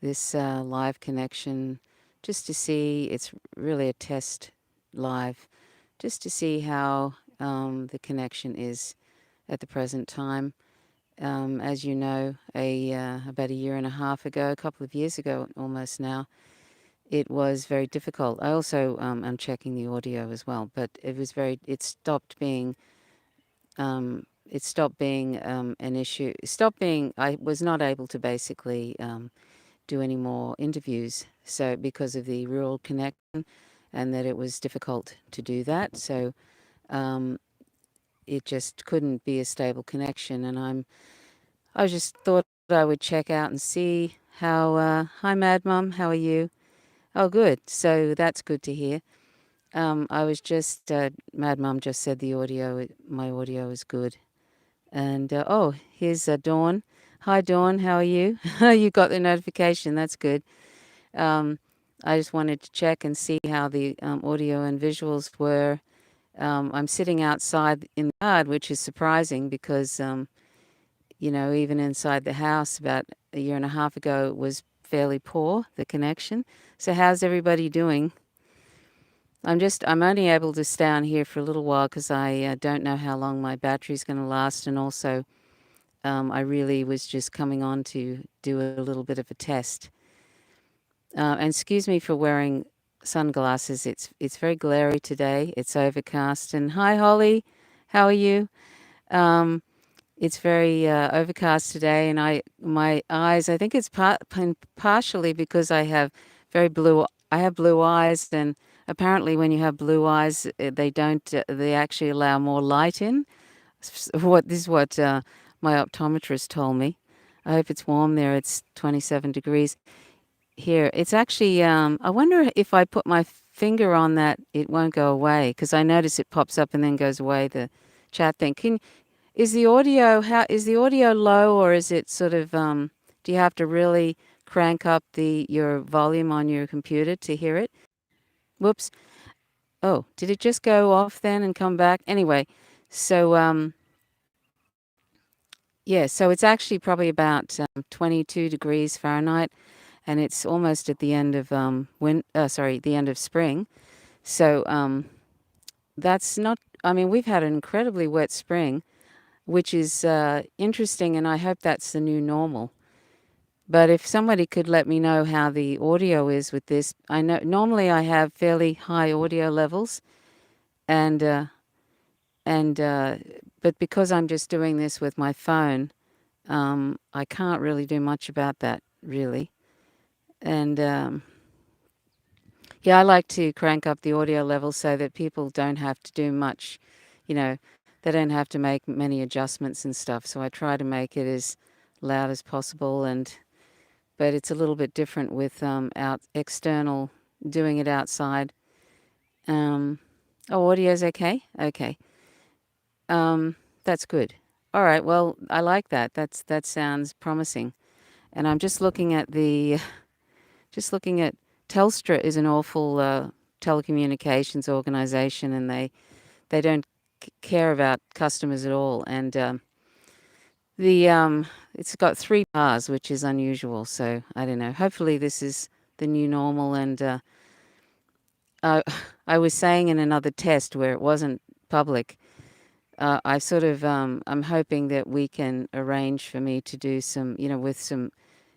this live connection, just to see. It's really a test live, just to see how the connection is at the present time. As you know, about a year and a half ago, a couple of years ago almost now, it was very difficult. I also am checking the audio as well, but it stopped being an issue. It stopped being. I was not able to basically do any more interviews. So because of the rural connection, and that it was difficult to do that. So um, it just couldn't be a stable connection. And I just thought I would check out and see how. Hi, Mad Mum. How are you? Oh, good. So that's good to hear. I was just Mad Mum just said my audio is good. And oh, here's Dawn. Hi, Dawn. How are you? You got the notification. That's good. Um, I just wanted to check and see how the audio and visuals were. I'm sitting outside in the yard, which is surprising because, even inside the house about a year and a half ago, it was fairly poor, the connection. So, how's everybody doing? I'm only able to stay on here for a little while because I don't know how long my battery's going to last. And also, I really was just coming on to do a little bit of a test. And excuse me for wearing sunglasses. It's very glary today. It's overcast. And hi, Holly, how are you? Um, it's very overcast today, and my eyes. I think it's partially because very blue. I have blue eyes, and apparently, when you have blue eyes, they don't. They actually allow more light in. What my optometrist told me. I hope it's warm there. It's 27 degrees here. It's actually, I wonder if I put my finger on that, it won't go away because I notice it pops up and then goes away, the chat thing. Is the audio low, or is it sort of, do you have to really crank up your volume on your computer to hear it? Whoops. Oh, did it just go off then and come back? Anyway, so, yeah, so it's actually probably about 22 degrees Fahrenheit, and it's almost at the end of the end of spring. So that's not. I mean, we've had an incredibly wet spring, which is interesting, and I hope that's the new normal. But if somebody could let me know how the audio is with this, I know normally I have fairly high audio levels, and uh, and but because I'm just doing this with my phone, I can't really do much about that really. And yeah, I like to crank up the audio level so that people don't have to do much, you know, they don't have to make many adjustments and stuff. So I try to make it as loud as possible, but it's a little bit different with out external doing it outside. Um, oh, audio's okay. Okay, that's good. All right. Well, I like that. That sounds promising. And I'm just looking at just looking at Telstra is an awful telecommunications organization, and they don't care about customers at all. And the it's got three bars, which is unusual. So I don't know. Hopefully, this is the new normal. And I I was saying in another test where it wasn't public. I'm hoping that we can arrange for me to do some, with some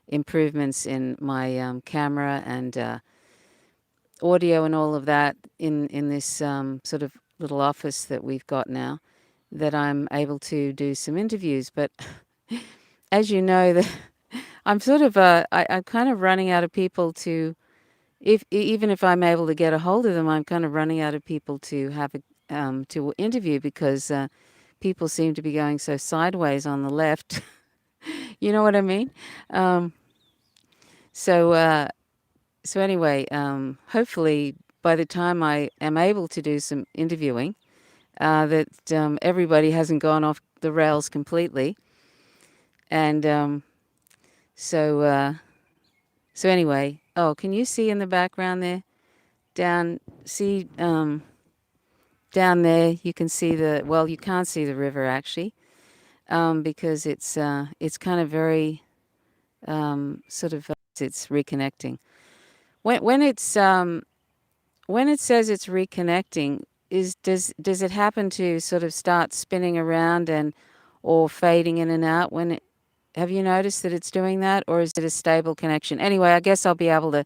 improvements in my camera and audio and all of that in this sort of little office that we've got now, that I'm able to do some interviews. But as you know, I'm sort of I'm kind of running out of people to, if even if I'm able to get a hold of them, I'm kind of running out of people to have to interview because people seem to be going so sideways on the left. You know what I mean? Um, so. So anyway, hopefully by the time I am able to do some interviewing, that everybody hasn't gone off the rails completely. And so so anyway, oh, can you see in the background there? Down, see down there, you can see you can't see the river actually, because it's kind of very sort of it's reconnecting. When it's when it says it's reconnecting, does it happen to sort of start spinning around and or fading in and out when it, have you noticed that it's doing that, or is it a stable connection? Anyway, I guess I'll be able to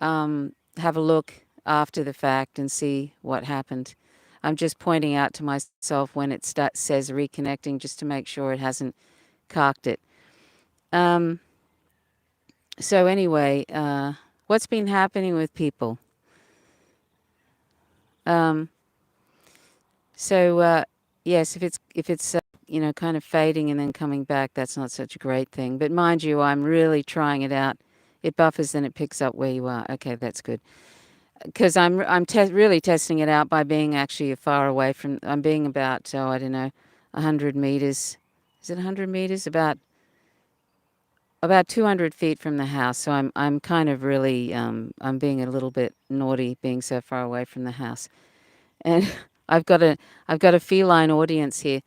have a look after the fact and see what happened. I'm just pointing out to myself when it says reconnecting, just to make sure it hasn't carked it. Um, so anyway, what's been happening with people? Um, so yes, if it's kind of fading and then coming back, that's not such a great thing. But mind you, I'm really trying it out. It buffers, then it picks up where you are. Okay, that's good. Because I'm really testing it out by being actually far away from. I'm being about I don't know, 100 meters. Is it 100 meters? About 200 feet from the house. So I'm kind of really I'm being a little bit naughty being so far away from the house, and I've got a I've got a feline audience here.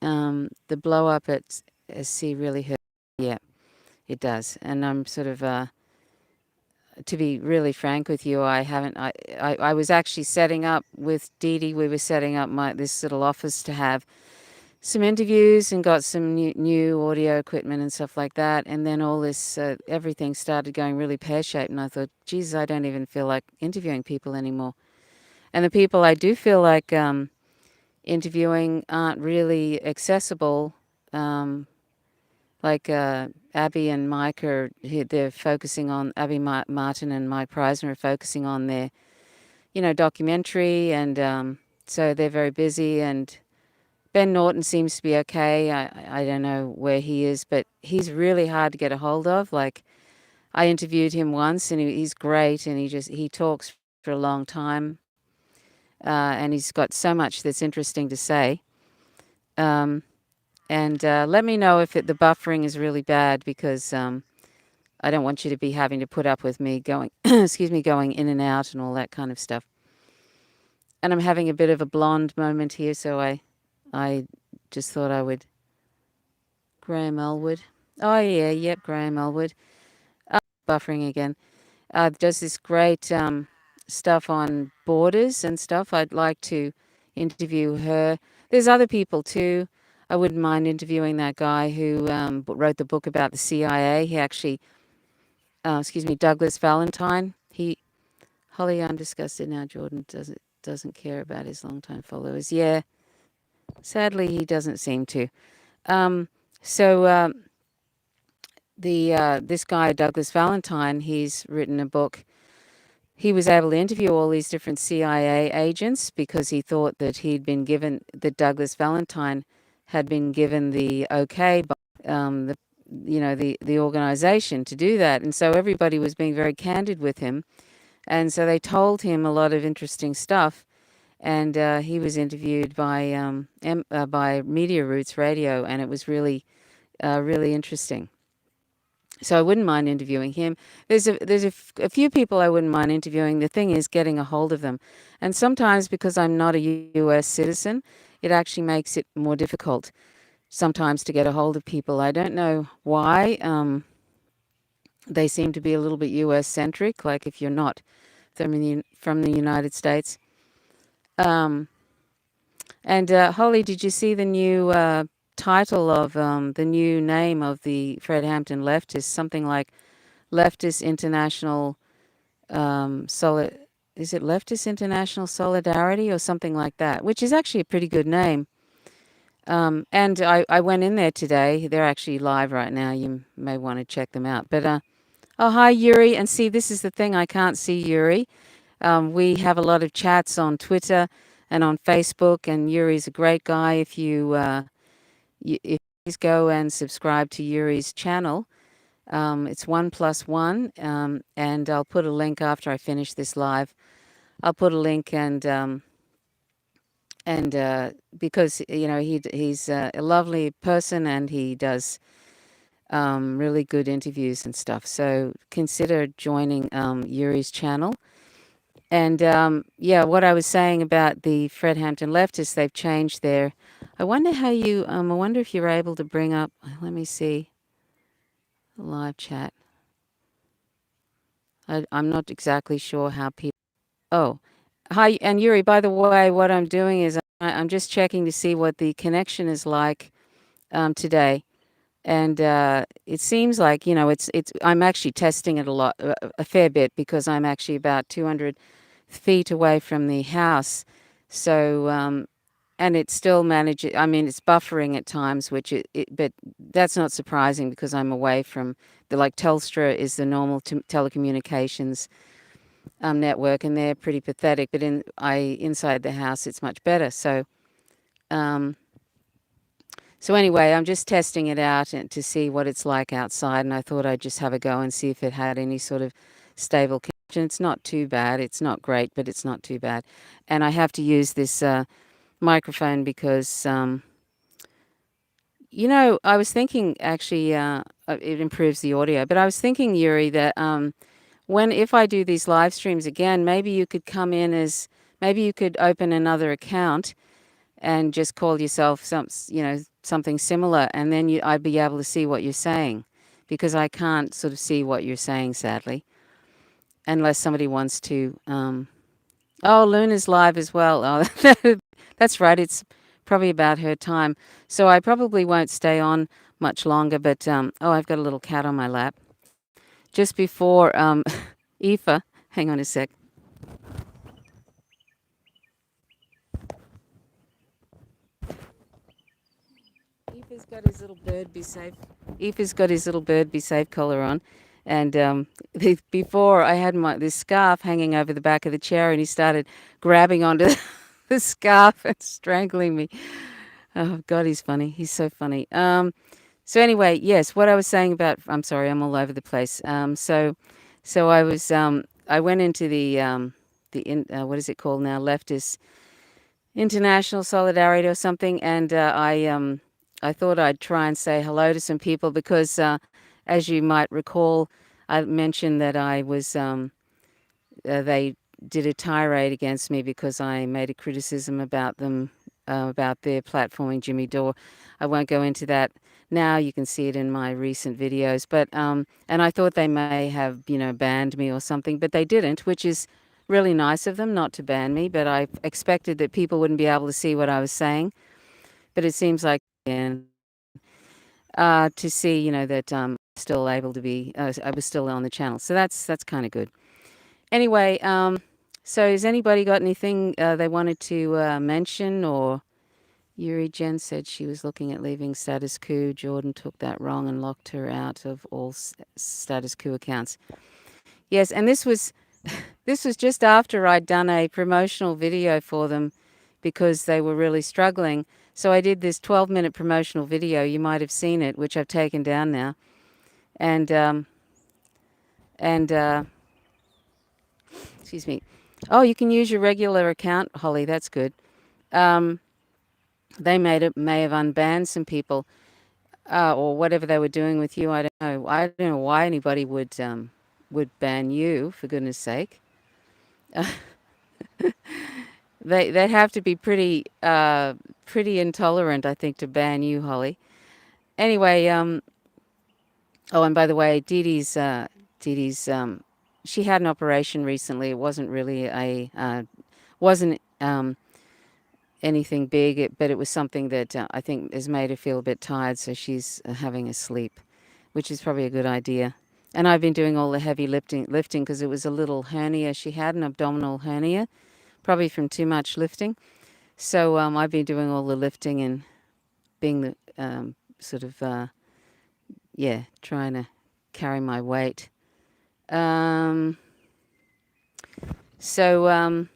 The blow up at sea really hurt. Yeah, it does, and I'm sort of to be really frank with you, I haven't. I was actually setting up with Dee Dee. We were setting up this little office to have some interviews and got some new audio equipment and stuff like that. And then all this, everything started going really pear shaped. And I thought, Jesus, I don't even feel like interviewing people anymore. And the people I do feel like interviewing aren't really accessible. Like Abby and Mike they're focusing on, Abby Martin and Mike Preisner are focusing on their, documentary. And so they're very busy. And Ben Norton seems to be okay. I don't know where he is, but he's really hard to get a hold of. Like, I interviewed him once and he's great, and he talks for a long time. And he's got so much that's interesting to say. And let me know if the buffering is really bad, because I don't want you to be having to put up with me going, excuse me, going in and out and all that kind of stuff. And I'm having a bit of a blonde moment here, so I just thought I would. Graham Elwood. Oh yeah, yep, Graham Elwood. Buffering again. Does this great stuff on borders and stuff. I'd like to interview her. There's other people too. I wouldn't mind interviewing that guy who wrote the book about the CIA. He actually, excuse me, Douglas Valentine. Holly, I'm disgusted now. Jordan doesn't care about his longtime followers. Yeah, sadly, he doesn't seem to. So this guy Douglas Valentine, he's written a book. He was able to interview all these different CIA agents because he thought that that Douglas Valentine had been given the okay by the organization to do that. And so everybody was being very candid with him. And so they told him a lot of interesting stuff. And he was interviewed by Media Roots Radio, and it was really, really interesting. So I wouldn't mind interviewing him. There's a few people I wouldn't mind interviewing. The thing is getting a hold of them. And sometimes, because I'm not a U.S. citizen, it actually makes it more difficult sometimes to get a hold of people. I don't know why. They seem to be a little bit U.S. centric, like if you're not from the United States. And Holly, did you see the new title of the new name of the Fred Hampton Leftist? Something like Leftist International Is it Leftist International Solidarity or something like that? Which is actually a pretty good name. And I went in there today. They're actually live right now. You may want to check them out. But oh, hi Yuri. And see, this is the thing. I can't see Yuri. We have a lot of chats on Twitter and on Facebook, and Yuri's a great guy. If if please go and subscribe to Yuri's channel. It's 1+1, and I'll put a link after I finish this live. I'll put a link, and because he's a lovely person, and he does really good interviews and stuff. So consider joining Yuri's channel. And yeah, what I was saying about the Fred Hampton leftists, they've changed their. I wonder how you. I wonder if you're able to bring up. Let me see. Live chat. I'm not exactly sure how people. Oh, hi, and Yuri. By the way, what I'm doing is I'm just checking to see what the connection is like today, and it seems like it's. I'm actually testing it a fair bit because I'm actually about 200 feet away from the house, so and it still manages. I mean, it's buffering at times, but that's not surprising because I'm away from the like Telstra is the normal telecommunications network, and they're pretty pathetic. But inside the house, it's much better. Um, so anyway, I'm just testing it out and to see what it's like outside, and I thought I'd just have a go and see if it had any sort of stable connection. It's not too bad. It's not great, but it's not too bad. And I have to use this microphone because I was thinking actually it improves the audio, but I was thinking, Yuri, that if I do these live streams again, maybe you could come in as maybe you could open another account and just call yourself something similar, and then I'd be able to see what you're saying, because I can't sort of see what you're saying, sadly, unless somebody wants to. Oh, Luna's live as well. Oh, that's right. It's probably about her time, so I probably won't stay on much longer. But oh, I've got a little cat on my lap. Just before Aoife, hang on a sec. Aoife's got his little bird be safe. Aoife's got his little bird be safe collar on, and before I had this scarf hanging over the back of the chair, and he started grabbing onto the scarf and strangling me. Oh God, he's funny. He's so funny. So anyway, yes, what I was saying about, I'm sorry, I'm all over the place. So I went into what is it called now? Leftist International Solidarity or something, and I thought I'd try and say hello to some people because, as you might recall, I mentioned that they did a tirade against me because I made a criticism about them, about their platforming Jimmy Dore. I won't go into that now. You can see it in my recent videos. But and I thought they may have banned me or something, but they didn't, which is really nice of them not to ban me. But I expected that people wouldn't be able to see what I was saying. But it seems like to see that still able to be I was still on the channel, so that's kind of good. Anyway, so has anybody got anything they wanted to mention? Or Yuri Jen said she was looking at leaving Status Quo. Jordan took that wrong and locked her out of all Status Quo accounts. Yes, and this was just after I'd done a promotional video for them because they were really struggling. So I did this 12-minute promotional video. You might have seen it, which I've taken down now. And and excuse me. Oh, you can use your regular account, Holly. That's good. Um, they may have unbanned some people, or whatever they were doing with you. I don't know. I don't know why anybody would ban you, for goodness sake. They'd have to be pretty intolerant, I think, to ban you, Holly. Anyway, oh, and by the way, Dee Dee's she had an operation recently. It wasn't really wasn't anything big, but it was something that I think has made her feel a bit tired, so she's having a sleep, which is probably a good idea. And I've been doing all the heavy lifting because it was a little hernia. She had an abdominal hernia, probably from too much lifting. So I've been doing all the lifting and being the sort of trying to carry my weight. Um, so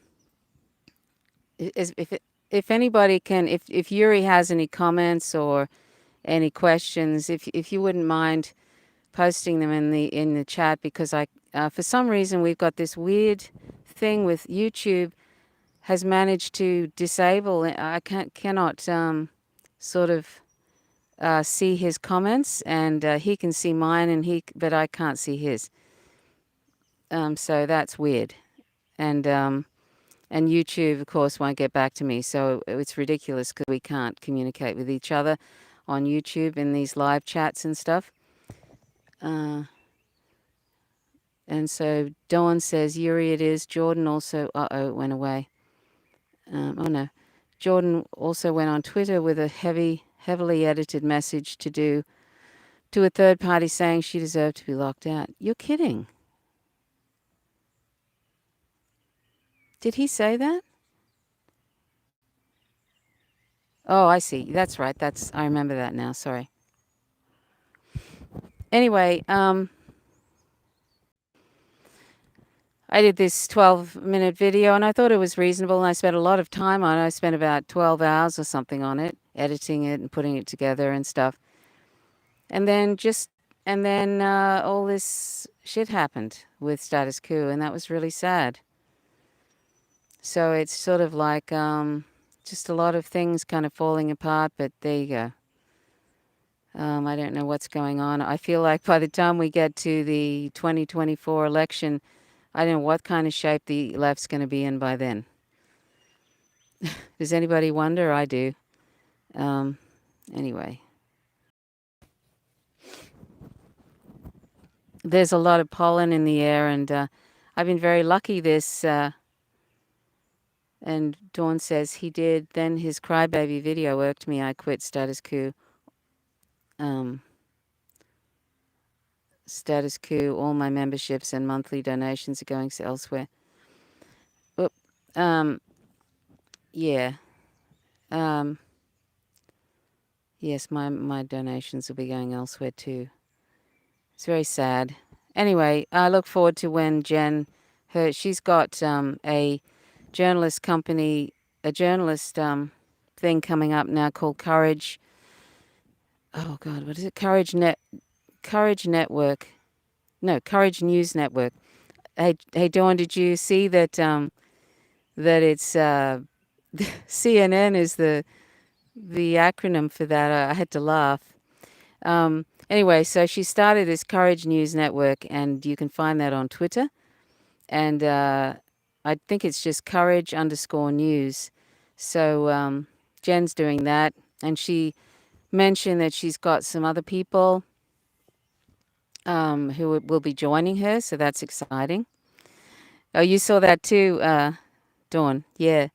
if anybody can, if Yuri has any comments or any questions, if you wouldn't mind posting them in the chat, because I for some reason we've got this weird thing with YouTube has managed to disable. I cannot sort of see his comments, and he can see mine, but I can't see his. So that's weird, and YouTube, of course, won't get back to me. So it's ridiculous because we can't communicate with each other on YouTube in these live chats and stuff. And And so Dawn says, Yuri, it is. Jordan also, it went away. Oh no. Jordan also went on Twitter with a heavily edited message to a third party saying she deserved to be locked out. You're kidding. Did he say that? Oh, I see. That's right. I remember that now. Sorry. Anyway, I did this 12-minute video and I thought it was reasonable and I spent a lot of time on it. I spent about 12 hours or something on it, editing it and putting it together and stuff. And then all this shit happened with Status Quo and that was really sad. So it's sort of like just a lot of things kind of falling apart, but there you go. I don't know what's going on. I feel like by the time we get to the 2024 election, I don't know what kind of shape the left's going to be in by then. Does anybody wonder? I do. Anyway. There's a lot of pollen in the air, and I've been very lucky this. And Dawn says he did. Then his crybaby video irked me. I quit Status Quo. Status Quo, all my memberships and monthly donations are going to elsewhere. Oop. Yeah. Yes, my donations will be going elsewhere too. It's very sad. Anyway, I look forward to when she's got a journalist company, a journalist thing coming up now called Courage. Oh God, what is it? Courage Network. No, Courage News Network. Hey, Dawn, did you see that that it's CNN is the acronym for that? I had to laugh. Anyway, so she started this Courage News Network, and you can find that on Twitter. And I think it's just Courage_News. So Jen's doing that, and she mentioned that she's got some other people who will be joining her, so that's exciting. Oh, you saw that too, Dawn. Yeah.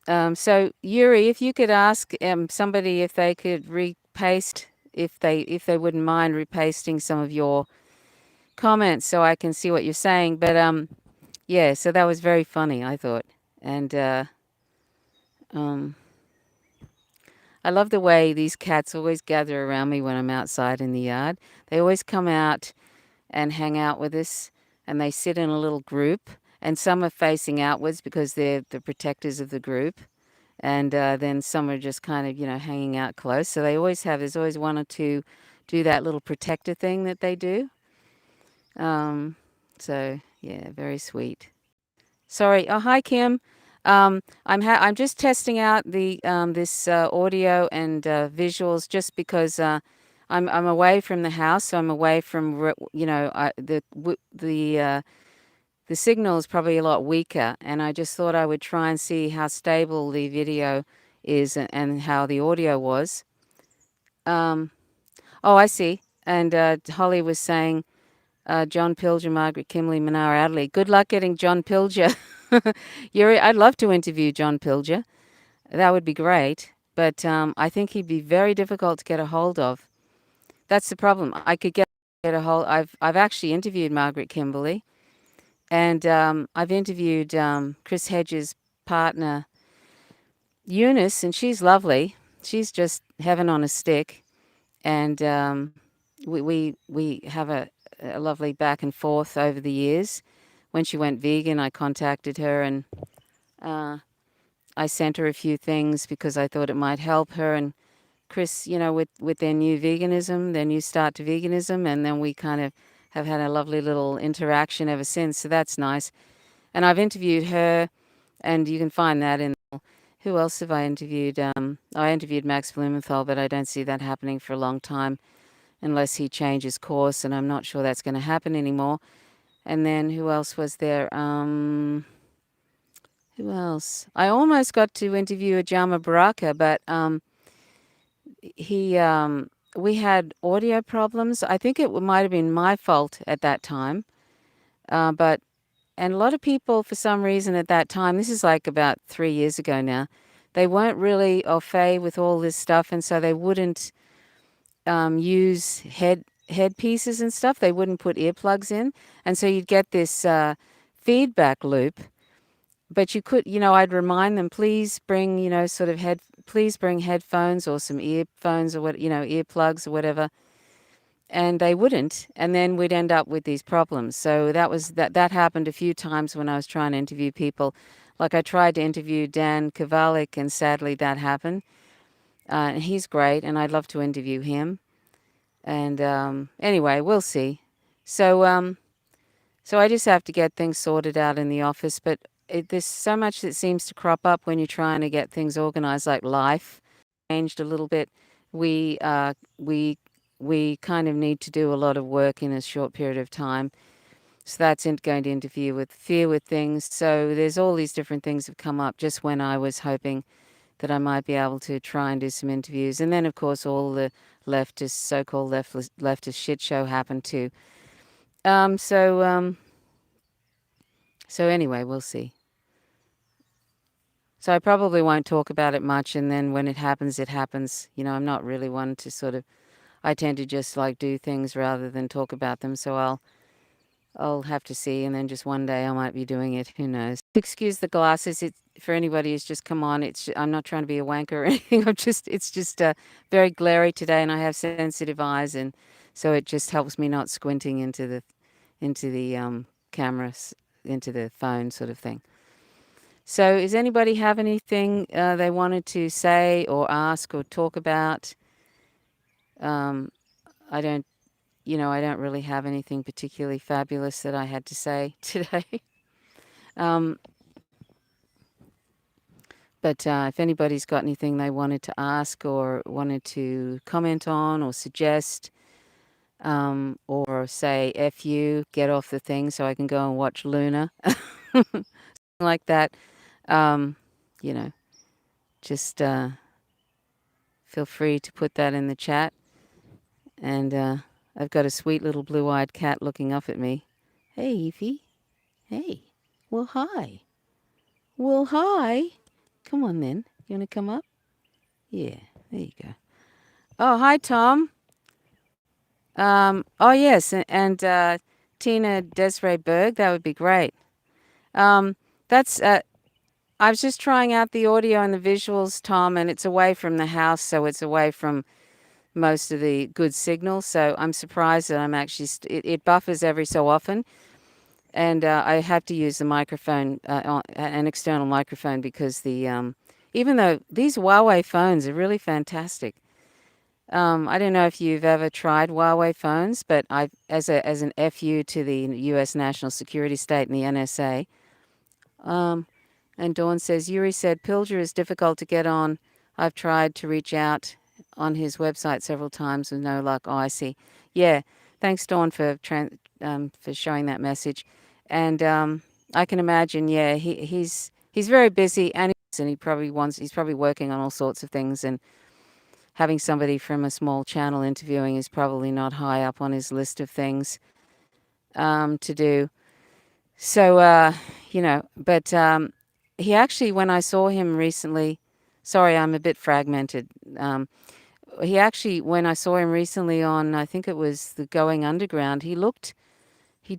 So Yuri, if you could ask somebody if they could repaste, if they wouldn't mind repasting some of your comments so I can see what you're saying. But yeah, so that was very funny, I thought. And I love the way these cats always gather around me when I'm outside in the yard. They always come out and hang out with us, and they sit in a little group, and some are facing outwards because they're the protectors of the group, and then some are just kind of, hanging out close. So there's always one or two do that little protector thing that they do. So yeah, very sweet. Sorry. Oh, hi, Kim. I'm just testing out the this audio and visuals just because I'm away from the house, so I'm away from the signal is probably a lot weaker, and I just thought I would try and see how stable the video is and how the audio was. Oh, I see. And Holly was saying John Pilger, Margaret Kimley, Manara Adderley. Good luck getting John Pilger. Yuri, I'd love to interview John Pilger. That would be great. But I think he'd be very difficult to get a hold of. That's the problem. I could get a hold. I've actually interviewed Margaret Kimberley, and I've interviewed Chris Hedges' partner, Eunice, and she's lovely. She's just heaven on a stick, and we have a lovely back and forth over the years. When she went vegan, I contacted her and I sent her a few things because I thought it might help her and Chris, with their new veganism, their new start to veganism, and then we kind of have had a lovely little interaction ever since. So that's nice. And I've interviewed her, and you can find that in. Who else have I interviewed? I interviewed Max Blumenthal, but I don't see that happening for a long time unless he changes course, and I'm not sure that's going to happen anymore. And then who else was there? Who else? I almost got to interview Ajama Baraka, but we had audio problems. I think it might have been my fault at that time. But and a lot of people, for some reason, at that time, this is like about 3 years ago now, they weren't really au fait with all this stuff, and so they wouldn't use headpieces and stuff. They wouldn't put earplugs in, and so you'd get this feedback loop. But you could, I'd remind them, please bring, sort of please bring headphones or some earphones or what, earplugs or whatever. And they wouldn't, and then we'd end up with these problems. So that happened a few times when I was trying to interview people. Like I tried to interview Dan Kovalik, and sadly that happened. And he's great, and I'd love to interview him. And anyway, we'll see. So I just have to get things sorted out in the office. But there's so much that seems to crop up when you're trying to get things organized, like life changed a little bit. We uh, we we kind of need to do a lot of work in a short period of time. So that's going to interfere with things. So there's all these different things have come up just when I was hoping that I might be able to try and do some interviews. And then, of course, all the so-called leftist shit show happened too. Um, so, um, so anyway, we'll see. So I probably won't talk about it much, and then when it happens, it happens. I'm not really one to sort of. I tend to just like do things rather than talk about them. So I'll have to see, and then just one day I might be doing it. Who knows? Excuse the glasses. It for anybody who's just come on. I'm not trying to be a wanker or anything. It's just very glary today, and I have sensitive eyes, and so it just helps me not squinting into the cameras, into the phone sort of thing. So, does anybody have anything they wanted to say or ask or talk about? Um, I don't, I don't really have anything particularly fabulous that I had to say today. um, but if anybody's got anything they wanted to ask or wanted to comment on or suggest, or say "F you," get off the thing so I can go and watch Luna, like that, um, you know, just feel free to put that in the chat. And I've got a sweet little blue-eyed cat looking up at me. Hey, Evie. Hey. Well, hi. Well, hi. Come on then. You want to come up? Yeah, there you go. Oh, hi, Tom. Oh, yes, and Tina Desiree Berg. That would be great. Um, that's. I was just trying out the audio and the visuals, Tom, and it's away from the house, so it's away from most of the good signal. So I'm surprised that I'm actually it buffers every so often, and I have to use the microphone, an external microphone, because even though these Huawei phones are really fantastic. I don't know if you've ever tried Huawei phones, but as an FU to the U.S. national security state and the NSA. And Dawn says, Yuri said Pilger is difficult to get on. I've tried to reach out on his website several times with no luck. Oh, I see. Yeah, thanks, Dawn, for showing that message. And I can imagine, yeah, he's very busy, and he's probably working on all sorts of things, and having somebody from a small channel interviewing is probably not high up on his list of things to do. So, but he actually, when I saw him recently, sorry, I'm a bit fragmented. He actually, when I saw him recently on, I think it was the Going Underground, he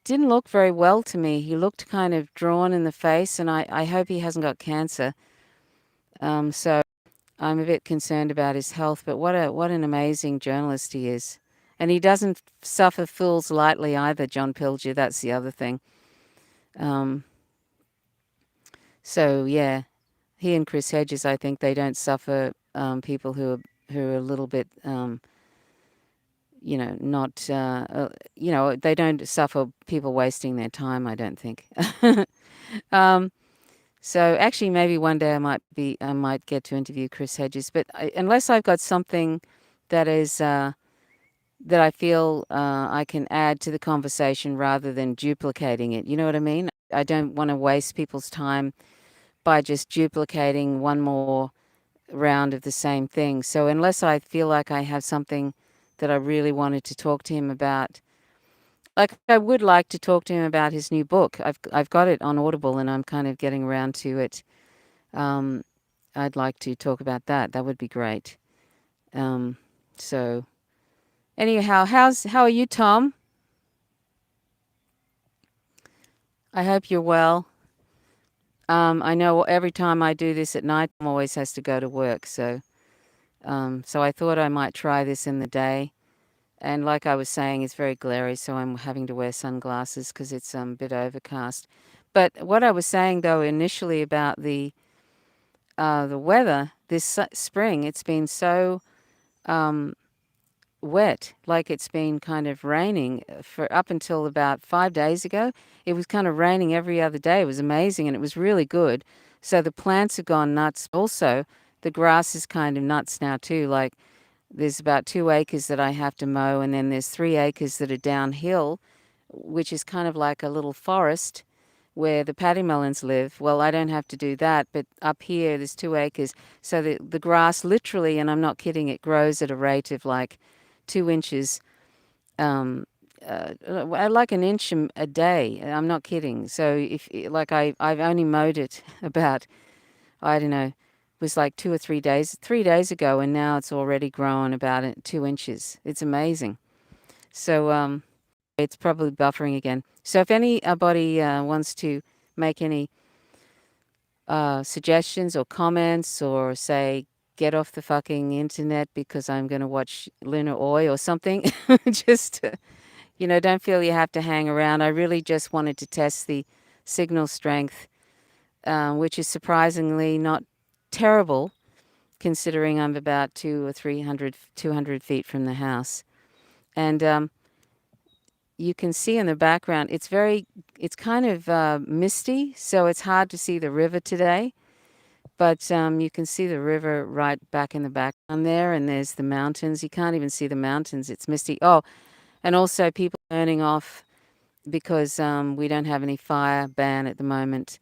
didn't look very well to me. He looked kind of drawn in the face, and I hope he hasn't got cancer. So I'm a bit concerned about his health, but what an amazing journalist he is. And he doesn't suffer fools lightly either, John Pilger. That's the other thing. Um, so yeah, he and Chris Hedges, I think they don't suffer people who are a little bit, not, they don't suffer people wasting their time, I don't think. um, so actually, maybe one day I might get to interview Chris Hedges, but unless I've got something that is that I feel I can add to the conversation rather than duplicating it. You know what I mean? I don't want to waste people's time by just duplicating one more round of the same thing. So unless I feel like I have something that I really wanted to talk to him about, Like, I would like to talk to him about his new book. I've got it on Audible, and I'm kind of getting around to it. Um, I'd like to talk about that. That would be great. Um, so anyhow, how are you, Tom? I hope you're well. I know every time I do this at night, Tom always has to go to work. So I thought I might try this in the day. And like I was saying, it's very glary, so I'm having to wear sunglasses because it's a bit overcast. But what I was saying though initially about the weather this spring, it's been so um, wet, like it's been kind of raining for up until about 5 days ago. It was kind of raining every other day. It was amazing and it was really good. So the plants have gone nuts. Also, the grass is kind of nuts now too. Like there's about 2 acres that I have to mow, and then there's 3 acres that are downhill, which is kind of like a little forest where the paddy melons live. Well, I don't have to do that, but up here there's 2 acres. So the grass literally, and I'm not kidding, it grows at a rate of like 2 inches, um, like an inch a day. I'm not kidding. So if like I've only mowed it about, I don't know, it was like 3 days ago, and now it's already grown about 2 inches. It's amazing. So it's probably buffering again. So if anybody wants to make any suggestions or comments or say, get off the fucking internet because I'm going to watch Lunar Oi or something, just, don't feel you have to hang around. I really just wanted to test the signal strength, which is surprisingly not terrible considering I'm about 200 feet from the house. And you can see in the background, it's kind of misty, so it's hard to see the river today. But you can see the river right back in the background there, and there's the mountains. You can't even see the mountains. It's misty. Oh, and also people burning off because we don't have any fire ban at the moment.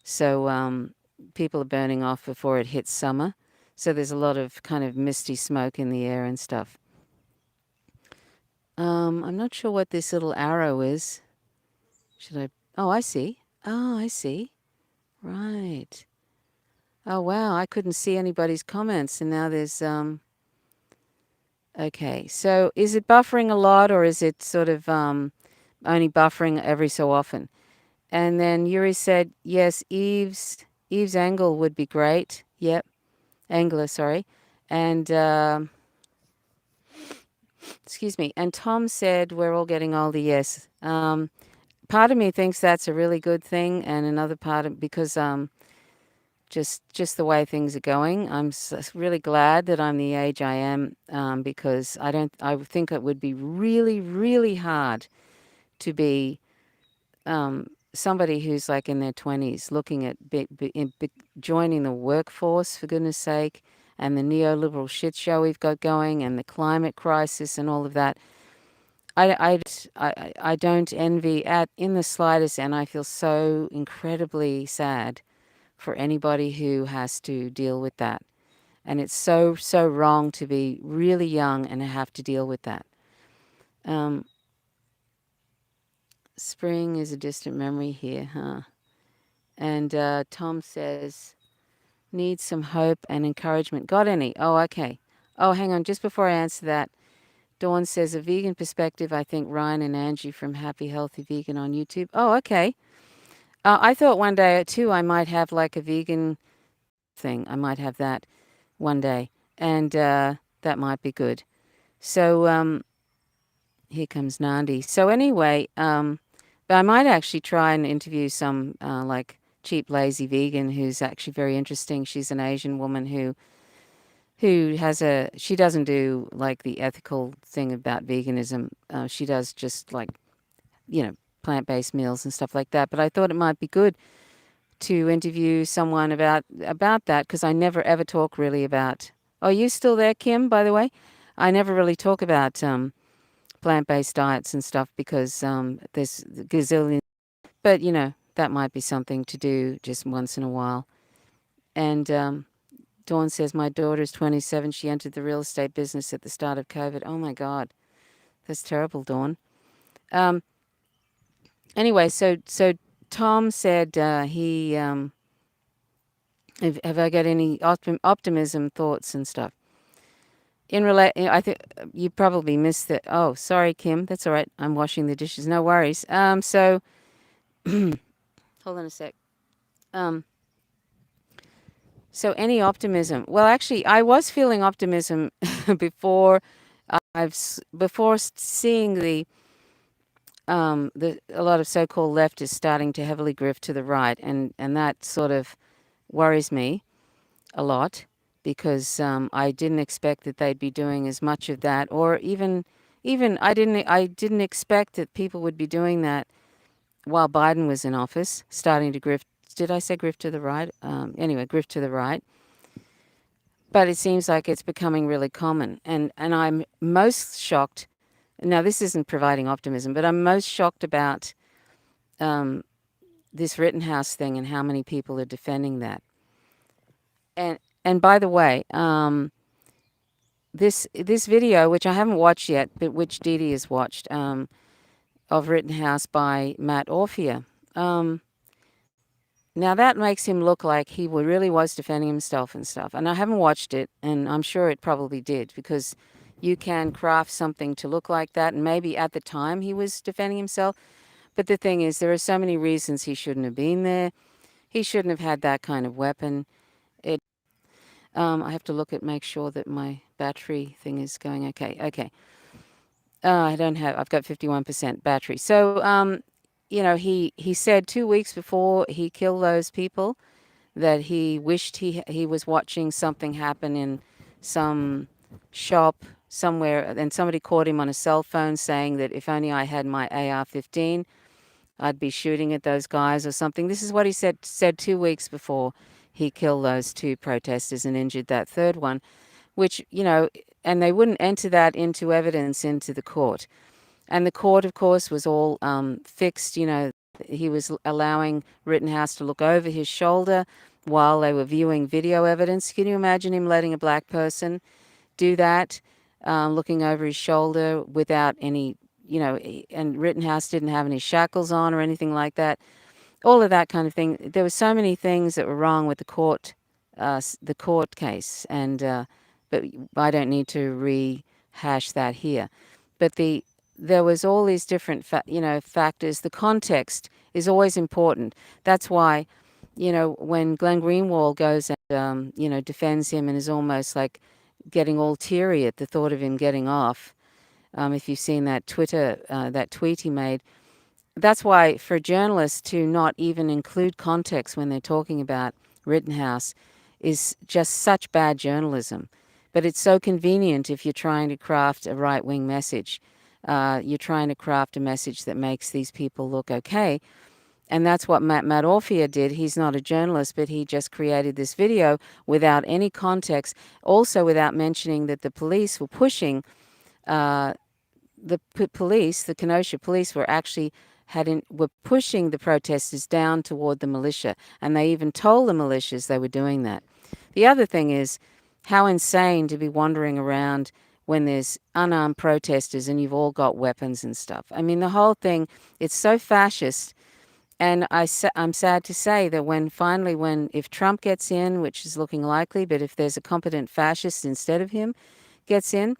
So people are burning off before it hits summer. So there's a lot of kind of misty smoke in the air and stuff. I'm not sure what this little arrow is. Should I? Oh, I see. Oh, I see. Right. Oh, wow. I couldn't see anybody's comments, and now there's Okay. So is it buffering a lot, or is it sort of only buffering every so often? And then Yuri said, yes, Eve's angle would be great. Yep. Angler, sorry. And excuse me. And Tom said we're all getting older. Yes. Part of me thinks that's a really good thing, and another part of because just the way things are going, I'm really glad that I'm the age I am, because I think it would be really really hard to be somebody who's like in their 20s looking at joining the workforce, for goodness sake, and the neoliberal shit show we've got going, and the climate crisis and all of that. I don't envy in the slightest, and I feel so incredibly sad for anybody who has to deal with that. And it's so, so wrong to be really young and have to deal with that. Um, Spring is a distant memory here, huh? And Tom says, need some hope and encouragement. Got any? Oh, okay. Oh, hang on. Just before I answer that, Dawn says, a vegan perspective, I think Ryan and Angie from Happy Healthy Vegan on YouTube. Oh, okay. I thought one day too I might have like a vegan thing. I might have that one day. And that might be good. So here comes Nandi. So anyway, but I might actually try and interview some like cheap, lazy vegan who's actually very interesting. She's an Asian woman who she doesn't do like the ethical thing about veganism. She does just like, plant-based meals and stuff like that. But I thought it might be good to interview someone about that because I never ever talk really about. Oh, you still there, Kim? By the way, I never really talk about plant-based diets and stuff because there's gazillion. But that might be something to do just once in a while. And Dawn says my daughter's 27. She entered the real estate business at the start of COVID. Oh my God, that's terrible, Dawn. Anyway, so Tom said he have I got any optimism thoughts and stuff in relate. I think you probably missed it. Oh, sorry, Kim. That's all right. I'm washing the dishes. No worries. So hold on a sec. Um, so any optimism? Well, actually, I was feeling optimism before before seeing the a lot of so-called leftists starting to heavily grift to the right, and that sort of worries me a lot because I didn't expect that they'd be doing as much of that, or even I didn't expect that people would be doing that while Biden was in office, starting to grift. Did I say grift to the right? Anyway, grift to the right. But it seems like it's becoming really common, and I'm most shocked. Now, this isn't providing optimism, but I'm most shocked about um, this Rittenhouse thing and how many people are defending that. And by the way, this video, which I haven't watched yet, but which Dee Dee has watched, of Rittenhouse by Matt Orphea. Um, Now that makes him look like he really was defending himself and stuff. And I haven't watched it, and I'm sure it probably did because you can craft something to look like that. And maybe at the time he was defending himself. But the thing is, there are so many reasons he shouldn't have been there. He shouldn't have had that kind of weapon. It. I have to look at make sure that my battery thing is going okay. Okay. I don't have. I've got 51% battery. So, he said 2 weeks before he killed those people that he wished he was watching something happen in some shop somewhere, and somebody caught him on a cell phone saying that if only I had my AR-15, I'd be shooting at those guys or something. This is what he said 2 weeks before he killed those two protesters and injured that third one, which, and they wouldn't enter that into evidence into the court. And the court, of course, was all fixed. He was allowing Rittenhouse to look over his shoulder while they were viewing video evidence. Can you imagine him letting a black person do that, looking over his shoulder without any, and Rittenhouse didn't have any shackles on or anything like that. All of that kind of thing. There were so many things that were wrong with the court case, and but I don't need to rehash that here. But there was all these different factors. The context is always important. That's why, when Glenn Greenwald goes and defends him and is almost like getting all teary at the thought of him getting off. If you've seen that that tweet he made, that's why for journalists to not even include context when they're talking about Rittenhouse is just such bad journalism. But it's so convenient if you're trying to craft a right-wing message. You're trying to craft a message that makes these people look okay. And that's what Matt Orphea did. He's not a journalist, but he just created this video without any context, also without mentioning that the police were pushing uh, the Kenosha police were actually were pushing the protesters down toward the militia, and they even told the militias they were doing that. The other thing is how insane to be wandering around when there's unarmed protesters and you've all got weapons and stuff. I mean, the whole thing, it's so fascist. And I'm sad to say that if Trump gets in, which is looking likely, but if there's a competent fascist instead of him gets in,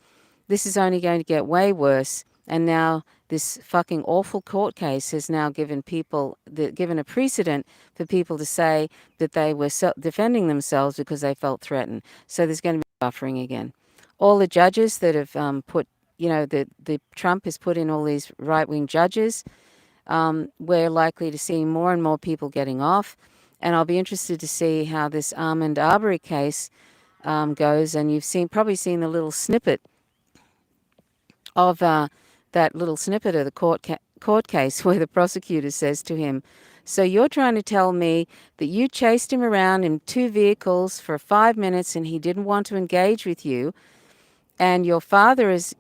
this is only going to get way worse. And now this fucking awful court case has now given a precedent for people to say that they were defending themselves because they felt threatened. So there's going to be buffering again. All the judges that have the Trump has put in all these right-wing judges, we're likely to see more and more people getting off. And I'll be interested to see how this Ahmaud Arbery case goes. And you've probably seen the little snippet of that little snippet of the court case where the prosecutor says to him, "So you're trying to tell me that you chased him around in 2 vehicles for 5 minutes and he didn't want to engage with you, and your father is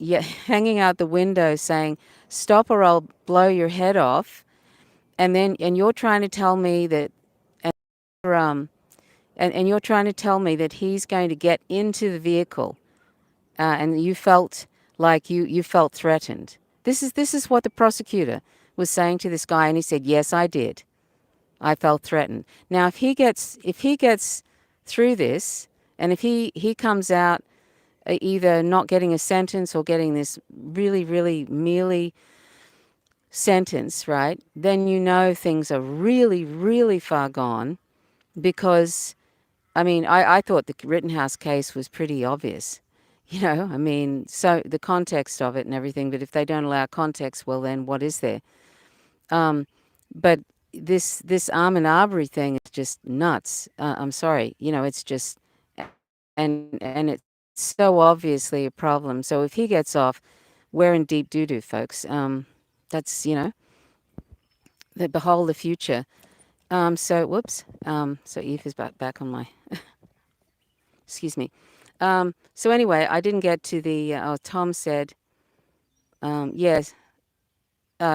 hanging out the window saying, 'Stop or I'll blow your head off,' and you're trying to tell me that um and you're trying to tell me that he's going to get into the vehicle and you felt like you felt threatened." This is what the prosecutor was saying to this guy, and he said, "Yes, I did. I felt threatened." Now, if he gets through this, and if he comes out either not getting a sentence or getting this really, really mealy sentence, right? Then you know things are really, really far gone because I mean, I thought the Rittenhouse case was pretty obvious. I mean, so the context of it and everything, but if they don't allow context, well, then what is there? Um, but this Ahmaud Arbery thing is just nuts. I'm sorry, it's just, and it's so obviously a problem. So if he gets off, we're in deep doo doo, folks. That's behold the future. So whoops. So Eve is back on my. Excuse me. So anyway, I didn't get to the. Tom said, yes.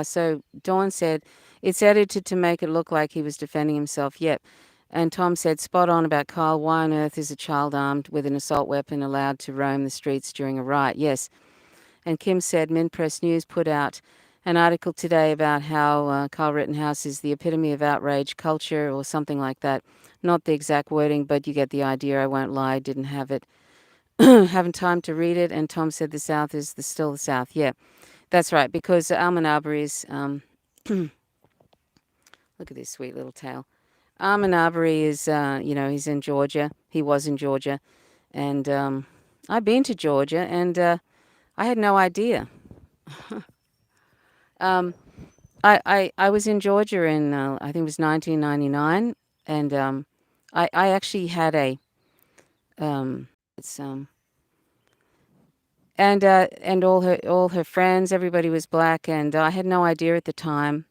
So Dawn said, it's edited to make it look like he was defending himself. Yep. And Tom said, spot on about Kyle. Why on earth is a child armed with an assault weapon allowed to roam the streets during a riot? Yes. And Kim said, Minpress News put out an article today about how Kyle Rittenhouse is the epitome of outrage culture or something like that. Not the exact wording, but you get the idea. I won't lie, didn't have it. Haven't time to read it. And Tom said the South is still the South. Yeah, that's right. Because Ahmaud Arbery is, look at this sweet little tail. Ahmaud Arbery is, he's in Georgia. He was in Georgia. And I've been to Georgia and I had no idea. um, I was in Georgia in, I think it was 1999. And I actually had a, it's, and all her friends, everybody was black, and I had no idea at the time.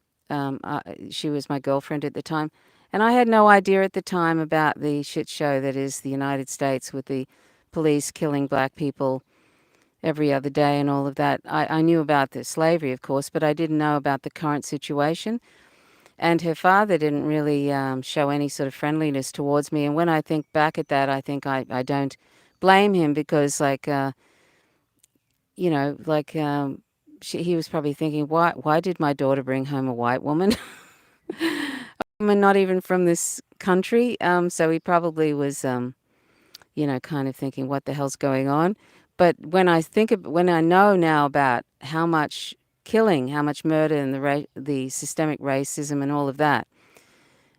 She was my girlfriend at the time, and I had no idea at the time about the shit show that is the United States with the police killing black people every other day and all of that. I knew about the slavery, of course, but I didn't know about the current situation. And her father didn't really show any sort of friendliness towards me. And when I think back at that, I think I don't blame him because, like, like he was probably thinking, why did my daughter bring home a white woman? A woman not even from this country. So he probably was, kind of thinking, what the hell's going on? But when I know now about how much killing, how much murder, and the systemic racism and all of that,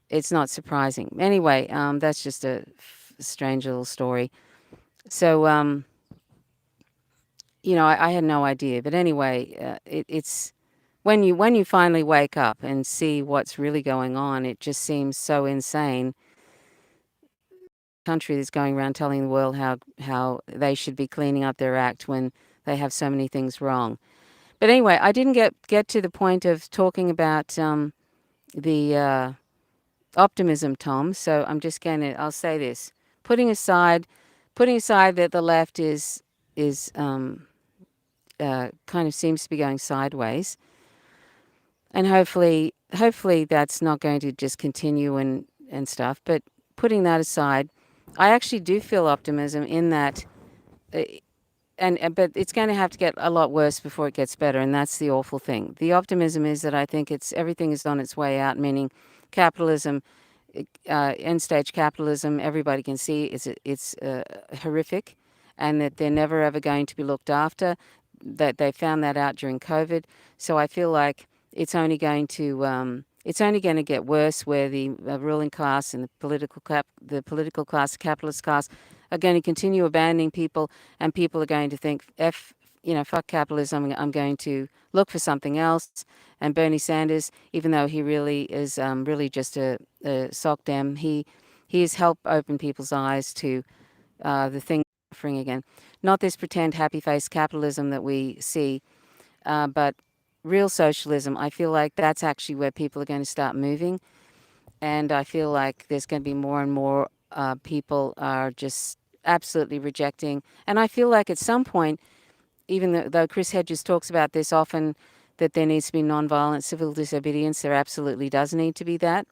it's not surprising. Anyway, that's just a strange little story. So, I had no idea. But anyway, it's when you finally wake up and see what's really going on, it just seems so insane. Country that's going around telling the world how they should be cleaning up their act when they have so many things wrong. But anyway, I didn't get to the point of talking about the optimism, Tom. So I'm just I'll say this: putting aside that the left is kind of seems to be going sideways, and hopefully that's not going to just continue and stuff. But putting that aside, I actually do feel optimism in that, uh, but it's going to have to get a lot worse before it gets better, and that's the awful thing. The optimism is that I think everything is on its way out, meaning capitalism, end stage capitalism. Everybody can see it's horrific, and that they're never ever going to be looked after. That they found that out during COVID. So I feel like it's only going to get worse, where the ruling class and the political class, the capitalist class, are going to continue abandoning people, and people are going to think, fuck capitalism. I'm going to look for something else. And Bernie Sanders, even though he really is really just a sock dem, he has helped open people's eyes to the thing suffering again. Not this pretend happy face capitalism that we see, but real socialism. I feel like that's actually where people are going to start moving. And I feel like there's going to be more and more people are just absolutely rejecting. And I feel like at some point, even though Chris Hedges talks about this often, that there needs to be nonviolent civil disobedience, there absolutely does need to be that.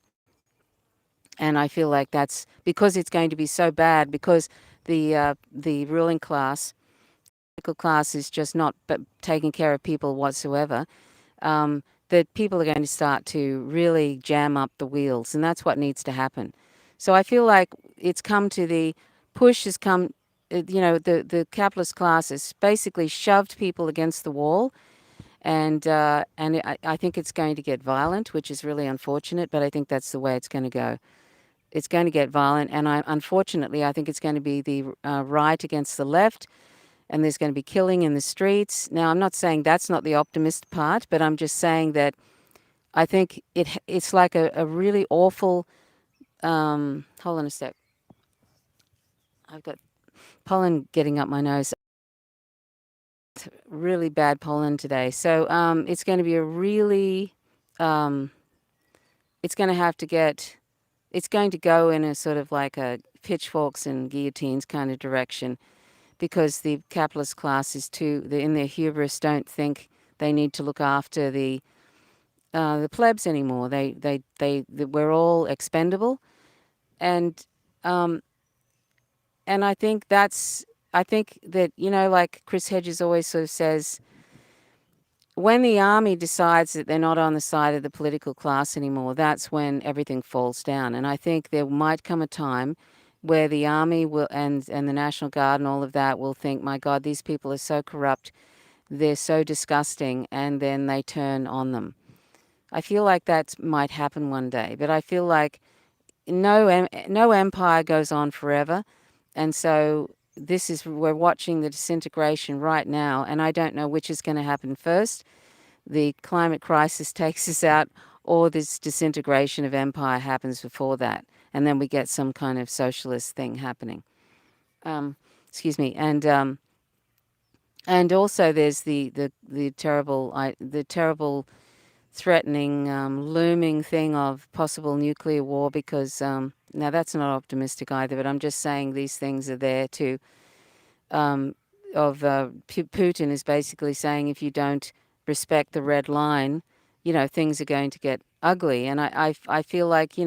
And I feel like that's because it's going to be so bad, because the ruling class, political class, is just not taking care of people whatsoever. that people are going to start to really jam up the wheels, and that's what needs to happen. So I feel like it's come to the push has come, the capitalist class has basically shoved people against the wall, and I think it's going to get violent, which is really unfortunate, but I think that's the way it's going to go. It's going to get violent, and unfortunately, I think it's going to be the right against the left, and there's going to be killing in the streets. Now, I'm not saying that's not the optimist part, but I'm just saying that I think it's like a really awful. Hold on a sec. I've got pollen getting up my nose. Really bad pollen today. So it's going to be a really. Um, it's going to have to get. It's going to go in a sort of like a pitchforks and guillotines kind of direction, because the capitalist class is in their hubris, don't think they need to look after the plebs anymore. We're all expendable, and um, and I think that, like Chris Hedges always sort of says, when the army decides that they're not on the side of the political class anymore, that's when everything falls down. And I think there might come a time where the army will and the National Guard and all of that will think, my God, these people are so corrupt, they're so disgusting, and then they turn on them. I feel like that might happen one day, but I feel like no empire goes on forever, and so we're watching the disintegration right now, and I don't know which is going to happen first. The climate crisis takes us out, or this disintegration of empire happens before that, and then we get some kind of socialist thing happening. Excuse me, and also there's the terrible threatening, looming thing of possible nuclear war, because now that's not optimistic either, but I'm just saying these things are there too. Um, Putin is basically saying, if you don't respect the red line, things are going to get ugly. And I feel like,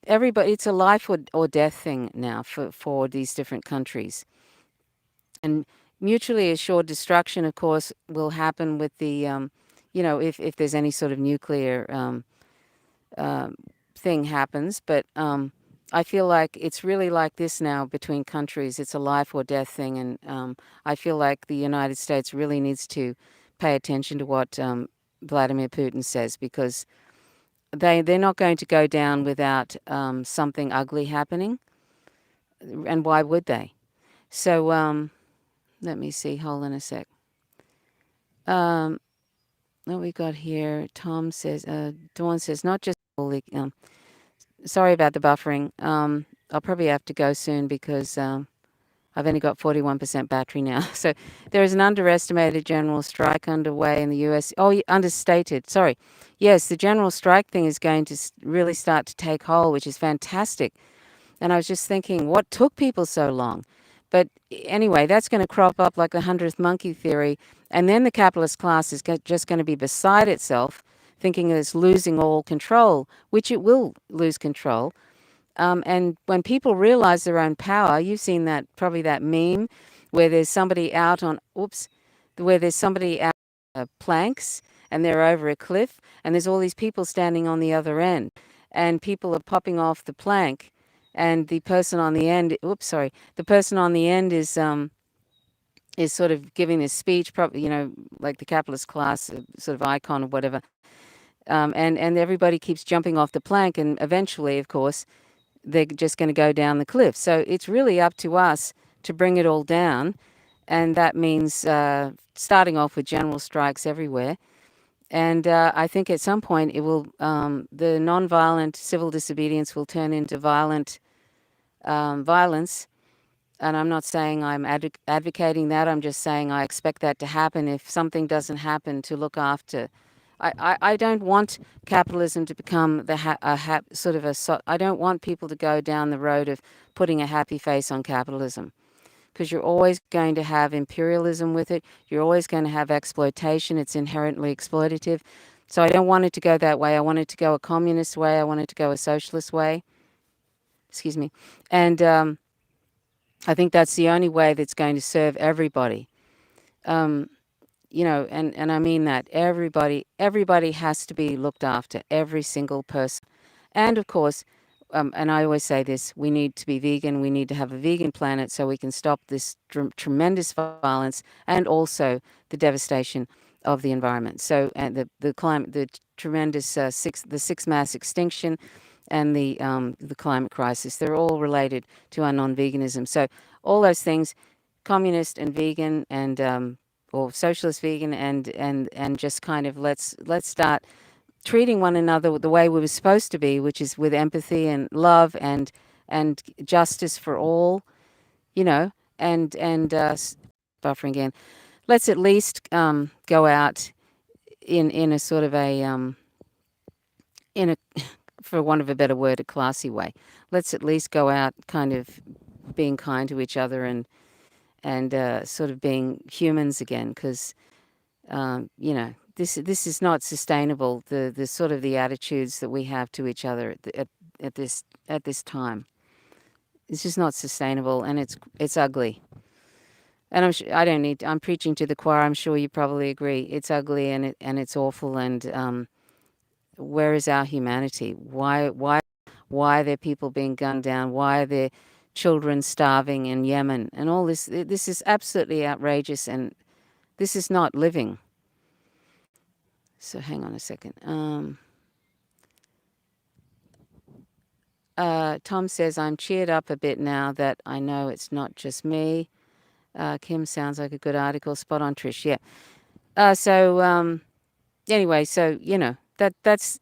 everybody, it's a life or death thing now for these different countries. And mutually assured destruction, of course, will happen with if there's any sort of nuclear um, thing happens. But I feel like it's really like this now between countries. It's a life or death thing. And I feel like the United States really needs to pay attention to what Vladimir Putin says, because they're not going to go down without something ugly happening. And why would they? So let me see. Hold on a sec. What we got here? Tom says, Dawn says, not just sorry about the buffering. I'll probably have to go soon because I've only got 41% battery now. So there is an underestimated general strike underway in the US. Oh, understated. Sorry. Yes, the general strike thing is going to really start to take hold, which is fantastic. And I was just thinking, what took people so long? But anyway, that's going to crop up like the 100th monkey theory. And then the capitalist class is just going to be beside itself, thinking it's losing all control, which it will lose control. And when people realize their own power, you've seen that, probably that meme where there's somebody out on, where there's somebody out on planks and they're over a cliff, and there's all these people standing on the other end, and people are popping off the plank, and the person on the end, the person on the end is sort of giving this speech, probably, like the capitalist class sort of icon or whatever. And everybody keeps jumping off the plank, and eventually, of course, they're just going to go down the cliff. So it's really up to us to bring it all down, and that means starting off with general strikes everywhere. And I think at some point the nonviolent civil disobedience will turn into violent violence. And I'm not saying I'm advocating that. I'm just saying I expect that to happen if something doesn't happen to look after. I don't want capitalism to become I don't want people to go down the road of putting a happy face on capitalism, because you're always going to have imperialism with it. You're always going to have exploitation. It's inherently exploitative. So I don't want it to go that way. I want it to go a communist way. I want it to go a socialist way. Excuse me. And I think that's the only way that's going to serve everybody. Um, and I mean that everybody has to be looked after, every single person. And of course, and I always say this, we need to be vegan. We need to have a vegan planet so we can stop this tremendous violence and also the devastation of the environment. So, and the climate, the tremendous the sixth mass extinction, and the climate crisis. They're all related to our non-veganism. So all those things, communist and vegan, and or socialist vegan, and just kind of let's start treating one another the way we were supposed to be, which is with empathy and love and justice for all, you know, and buffering again. Let's at least go out in a sort of a in a for want of a better word, a classy way. Let's at least go out kind of being kind to each other and sort of being humans again, because this is not sustainable. The sort of the attitudes that we have to each other at this time, it's just not sustainable, and it's ugly. And I don't need. I'm preaching to the choir. I'm sure you probably agree. It's ugly and it's awful. And where is our humanity? Why are there people being gunned down? Why are there children starving in Yemen and all this? This is absolutely outrageous, and this is not living. So hang on a second. Tom says, I'm cheered up a bit now that I know it's not just me. Kim sounds like a good article. Spot on, Trish. Yeah. Anyway, so that's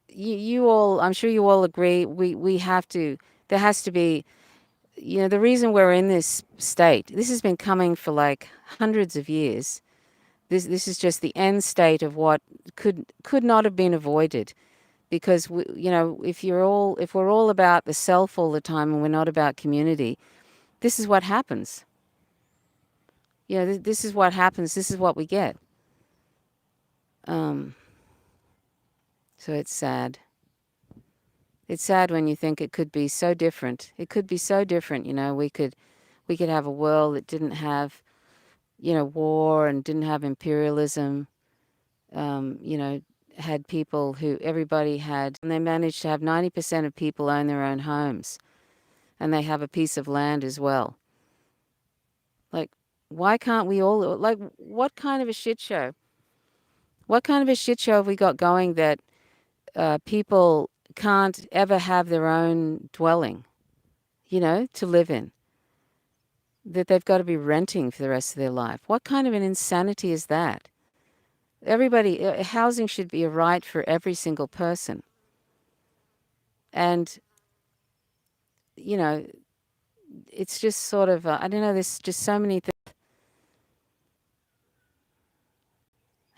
you all. I'm sure you all agree. We have to. There has to be. The reason we're in this state. This has been coming for like hundreds of years. This is just the end state of what could not have been avoided, because if we're all about the self all the time and we're not about community, this is what happens. This is what happens. This is what we get. So it's sad. It's sad when you think it could be so different. It could be so different. We could have a world that didn't have war and didn't have imperialism. Had people who everybody had, and they managed to have 90% of people own their own homes, and they have a piece of land as well. Like, why can't we all, like, what kind of a shit show? What kind of a shit show have we got going that people can't ever have their own dwelling, to live in? That they've got to be renting for the rest of their life. What kind of an insanity is that? Everybody, housing should be a right for every single person. And, it's just sort of, I don't know, there's just so many things.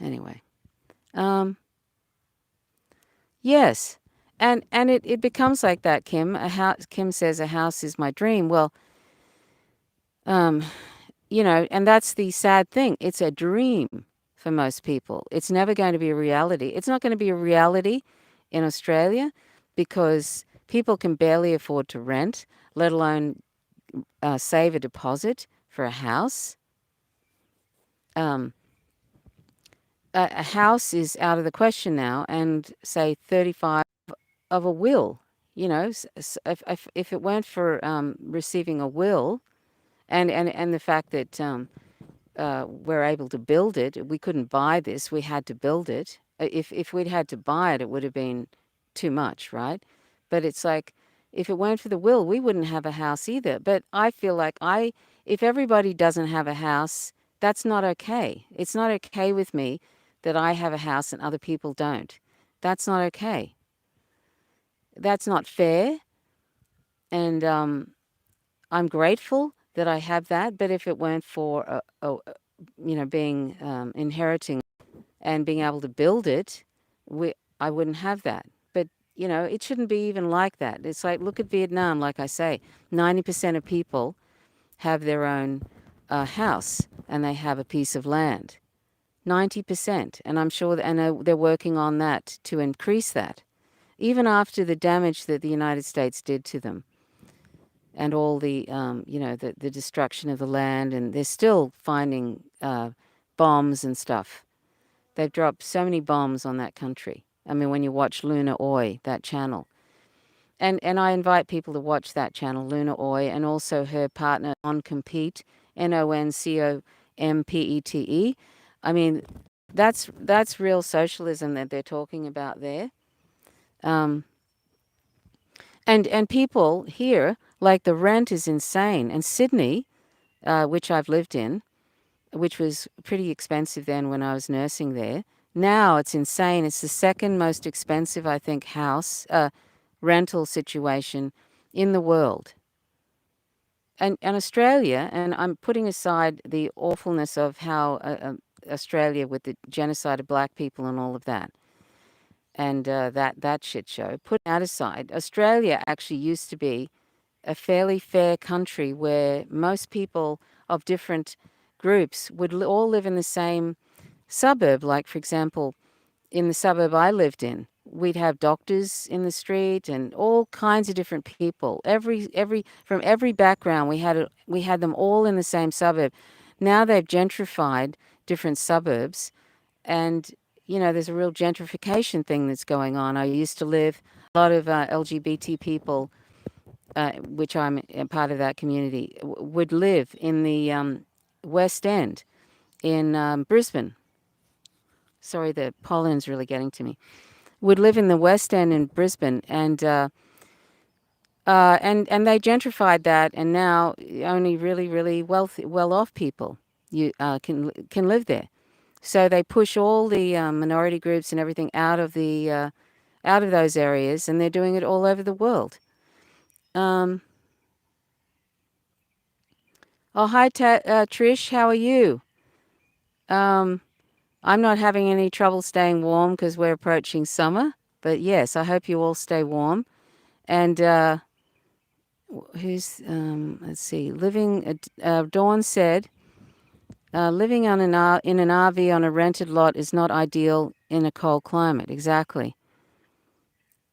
Anyway. Yes. And it becomes like that, Kim. Kim says a house is my dream. Well, and that's the sad thing. It's a dream for most people. It's never going to be a reality. It's not going to be a reality in Australia because people can barely afford to rent, let alone save a deposit for a house. A house is out of the question now, and say 35 of a will. If it weren't for receiving a will, and the fact that we're able to build it, we couldn't buy this. We had to build it. If we'd had to buy it, it would have been too much, right? But it's like, if it weren't for the will, we wouldn't have a house either. But I feel like if everybody doesn't have a house, that's not okay. It's not okay with me that I have a house and other people don't. That's not okay. That's not fair. And I'm grateful that I have that. But if it weren't for, being inheriting and being able to build it, I wouldn't have that. But it shouldn't be even like that. It's like, look at Vietnam. Like I say, 90% of people have their own house and they have a piece of land. 90%. And I'm sure they're working on that to increase that, even after the damage that the United States did to them and all the destruction of the land. And they're still finding bombs and stuff. They've dropped so many bombs on that country. I mean, when you watch Luna Oy, that channel. And I invite people to watch that channel, Luna Oy, and also her partner Noncompete, Noncompete. I mean, that's real socialism that they're talking about there. Um, and people here, like the rent is insane. And Sydney, which I've lived in, which was pretty expensive then when I was nursing there. Now it's insane. It's the second most expensive, I think, house rental situation in the world. And Australia, and I'm putting aside the awfulness of how Australia with the genocide of black people and all of that, and that shit show. Put that aside, Australia actually used to be a fairly fair country where most people of different groups would all live in the same suburb. Like, for example, in the suburb I lived in, we'd have doctors in the street and all kinds of different people. Every from every background, we had them all in the same suburb. Now they've gentrified different suburbs, and there's a real gentrification thing that's going on. I used to live a lot of LGBT people, which I'm a part of that community, would live in the West End in Brisbane. Sorry, the pollen's really getting to me. Would live in the West End in Brisbane, and they gentrified that, and now only really, really wealthy, well-off people can live there. So they push all the minority groups and everything out of those areas, and they're doing it all over the world. Oh, hi, Trish. How are you? I'm not having any trouble staying warm because we're approaching summer. But yes, I hope you all stay warm. And let's see, Dawn said, living in an RV on a rented lot is not ideal in a cold climate. Exactly.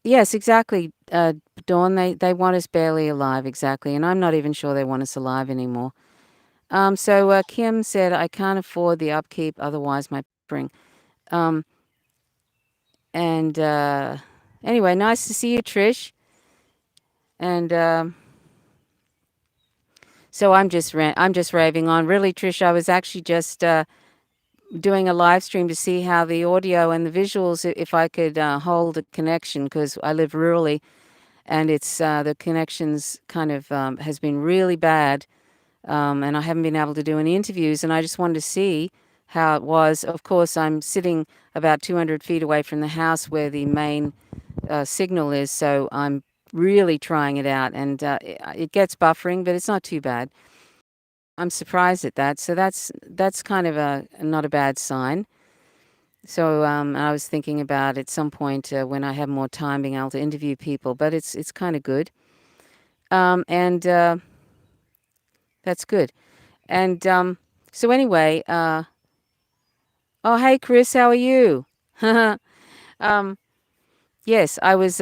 Yes, exactly, Dawn. They want us barely alive, exactly. And I'm not even sure they want us alive anymore. So Kim said, I can't afford the upkeep, otherwise my spring. And anyway, nice to see you, Trish. And so I'm just raving on. Really, Trish, I was actually just doing a live stream to see how the audio and the visuals, if I could hold a connection, because I live rurally, and it's the connections kind of has been really bad, and I haven't been able to do any interviews, and I just wanted to see how it was. Of course, I'm sitting about 200 feet away from the house where the main signal is, so I'm really trying it out, and it gets buffering, but it's not too bad. I'm surprised at that. So that's kind of a not a bad sign. So I was thinking about at some point when I have more time being able to interview people, but it's kind of good. And that's good. And so anyway, oh hey Chris, how are you? um, yes, I was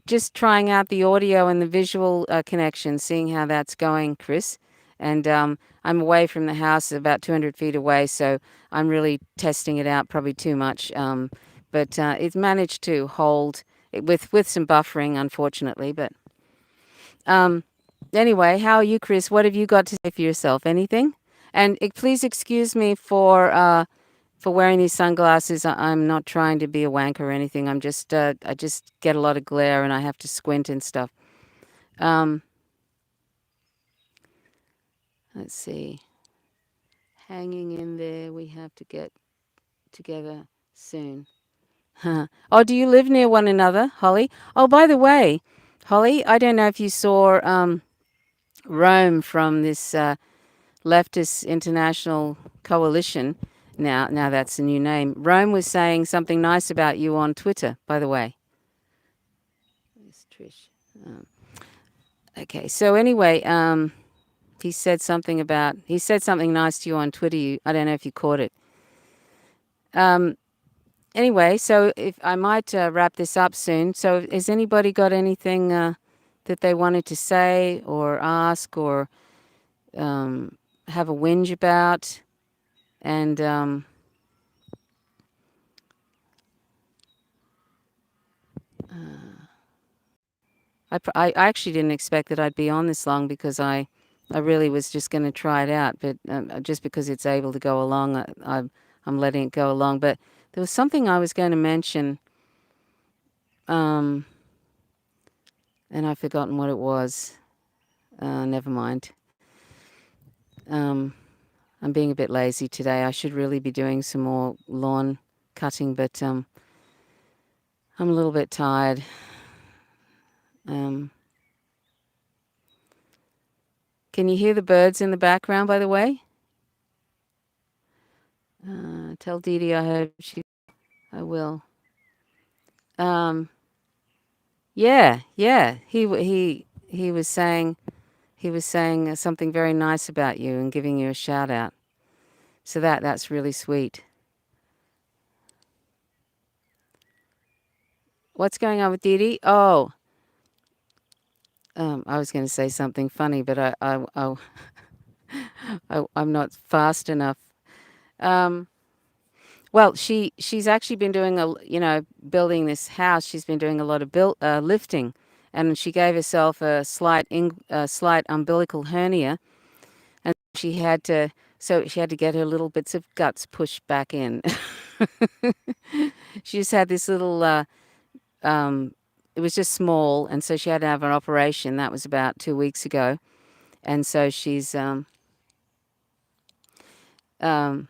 just trying out the audio and the visual connection, seeing how that's going, Chris. And I'm away from the house, about 200 feet away, so I'm really testing it out, probably too much. But it's managed to hold it with some buffering, unfortunately. But anyway, how are you, Chris? What have you got to say for yourself? Anything? And please excuse me for wearing these sunglasses. I'm not trying to be a wank or anything. I just get a lot of glare and I have to squint and stuff. Let's see. Hanging in there. We have to get together soon. Oh, do you live near one another, Holly? Oh, by the way, Holly, I don't know if you saw Rome from this leftist international coalition. Now that's a new name. Rome was saying something nice about you on Twitter, by the way. Where's Trish? Okay, so anyway, he said something nice to you on Twitter. I don't know if you caught it. Anyway, so if I might wrap this up soon. So has anybody got anything that they wanted to say or ask or have a whinge about? And I actually didn't expect that I'd be on this long because I really was just going to try it out, but just because it's able to go along, I'm letting it go along. But there was something I was going to mention, um, and I've forgotten what it was. Never mind. Um, I'm being a bit lazy today. I should really be doing some more lawn cutting, but I'm a little bit tired. Um, can you hear the birds in the background, by the way? Tell Dee Dee I hope she. I will. Um, yeah, yeah. He was saying something very nice about you and giving you a shout out. So that's really sweet. What's going on with Dee Dee? Oh, I was going to say something funny, but I'm not fast enough. Um, well, she's actually been doing building this house. She's been doing a lot of lifting, and she gave herself a slight umbilical hernia, and she had to get her little bits of guts pushed back in. She just had this little it was just small, and so she had to have an operation. That was about 2 weeks ago, and so she's um hang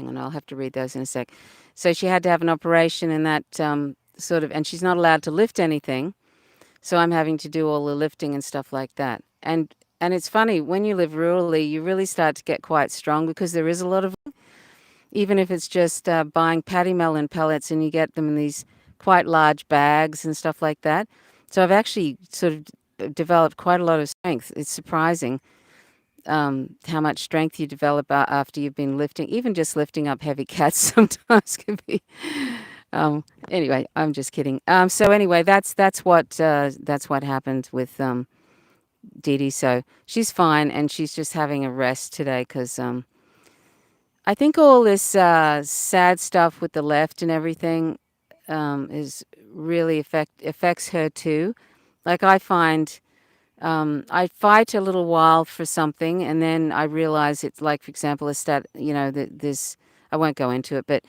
on, I'll have to read those in a sec. So she had to have an operation, and that and she's not allowed to lift anything. So I'm having to do all the lifting and stuff like that. And it's funny, when you live rurally, you really start to get quite strong because there is a lot of, even if it's just buying paddy melon pellets and you get them in these quite large bags and stuff like that. So I've actually sort of developed quite a lot of strength. It's surprising how much strength you develop after you've been lifting. Even just lifting up heavy cats sometimes can be. Anyway, I'm just kidding. So anyway, that's what happened with Dee Dee. So she's fine, and she's just having a rest today because I think all this sad stuff with the left and everything is really affects her too. Like I find I fight a little while for something, and then I realize it's like, for example, that there's, I won't go into it, but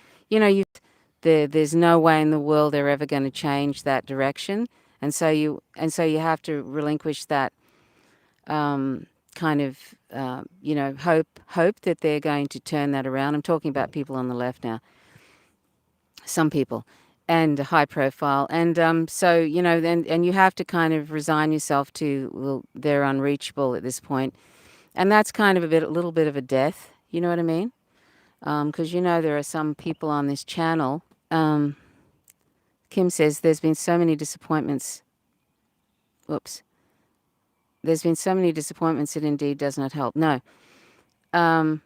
there's no way in the world they're ever going to change that direction, and so you have to relinquish that kind of hope that they're going to turn that around. I'm talking about people on the left now, some people, and high profile, and and you have to kind of resign yourself to, well, they're unreachable at this point, and that's kind of a little bit of a death. You know what I mean? Because there are some people on this channel. Um, Kim says there's been so many disappointments. Whoops. There's been so many disappointments it indeed does not help. No. Um,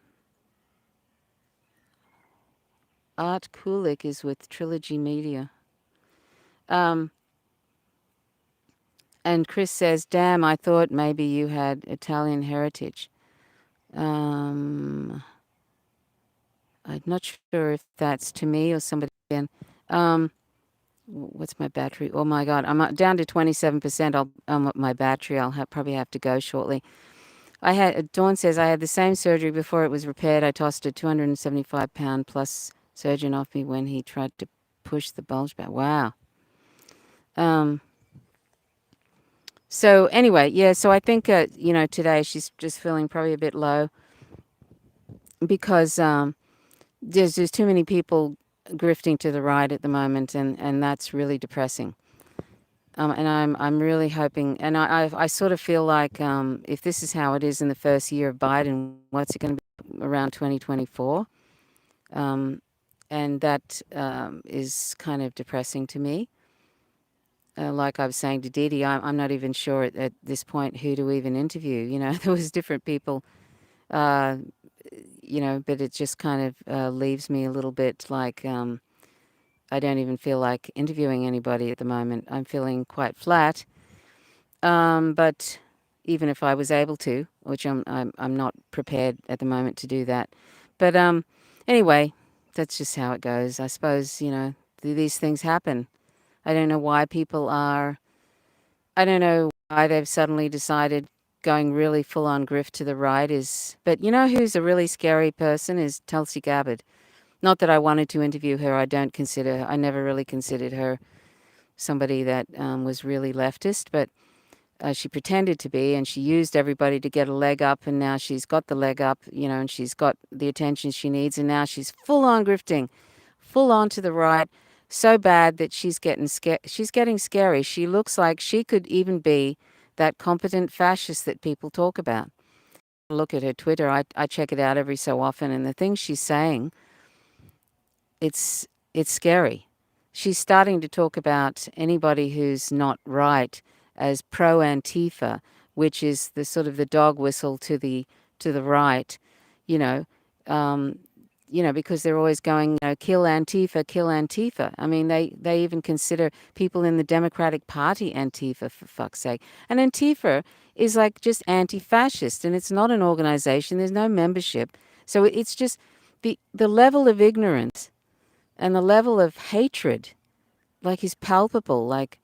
Art Kulik is with Trilogy Media. And Chris says, damn, I thought maybe you had Italian heritage. I'm not sure if that's to me or somebody again. What's my battery? Oh my God, I'm down to 27%. My battery. Probably have to go shortly. Dawn says, I had the same surgery before it was repaired. I tossed a 275-pound plus surgeon off me when he tried to push the bulge back. Wow. So anyway, yeah, so I think, today she's just feeling probably a bit low because there's just too many people grifting to the right at the moment, and that's really depressing. And I'm really hoping, and I sort of feel like if this is how it is in the first year of Biden, what's it going to be around 2024? And that is kind of depressing to me. Like I was saying to Dee Dee, I'm not even sure at this point who to even interview. There was different people, uh, but it just kind of leaves me a little bit like I don't even feel like interviewing anybody at the moment. I'm feeling quite flat. But even if I was able to, which I'm not prepared at the moment to do that. But anyway, that's just how it goes. I suppose these things happen. I don't know why people are. I don't know why they've suddenly decided going really full on grift to the right is. But you know who's a really scary person is Tulsi Gabbard. Not that I wanted to interview her. I never really considered her somebody that was really leftist, but she pretended to be, and she used everybody to get a leg up, and now she's got the leg up, and she's got the attention she needs, and now she's full on grifting, full on to the right, so bad that she's getting She's getting scary. She looks like she could even be that competent fascist that people talk about. Look at her Twitter. I check it out every so often, and the things she's saying, it's it's scary. She's starting to talk about anybody who's not right as pro Antifa, which is the sort of the dog whistle to the right, you know, um, because they're always going, kill Antifa, kill Antifa. I mean, they even consider people in the Democratic Party Antifa, for fuck's sake. And Antifa is like just anti-fascist, and it's not an organization. There's no membership, so it's just the level of ignorance and the level of hatred, like, is palpable. Like,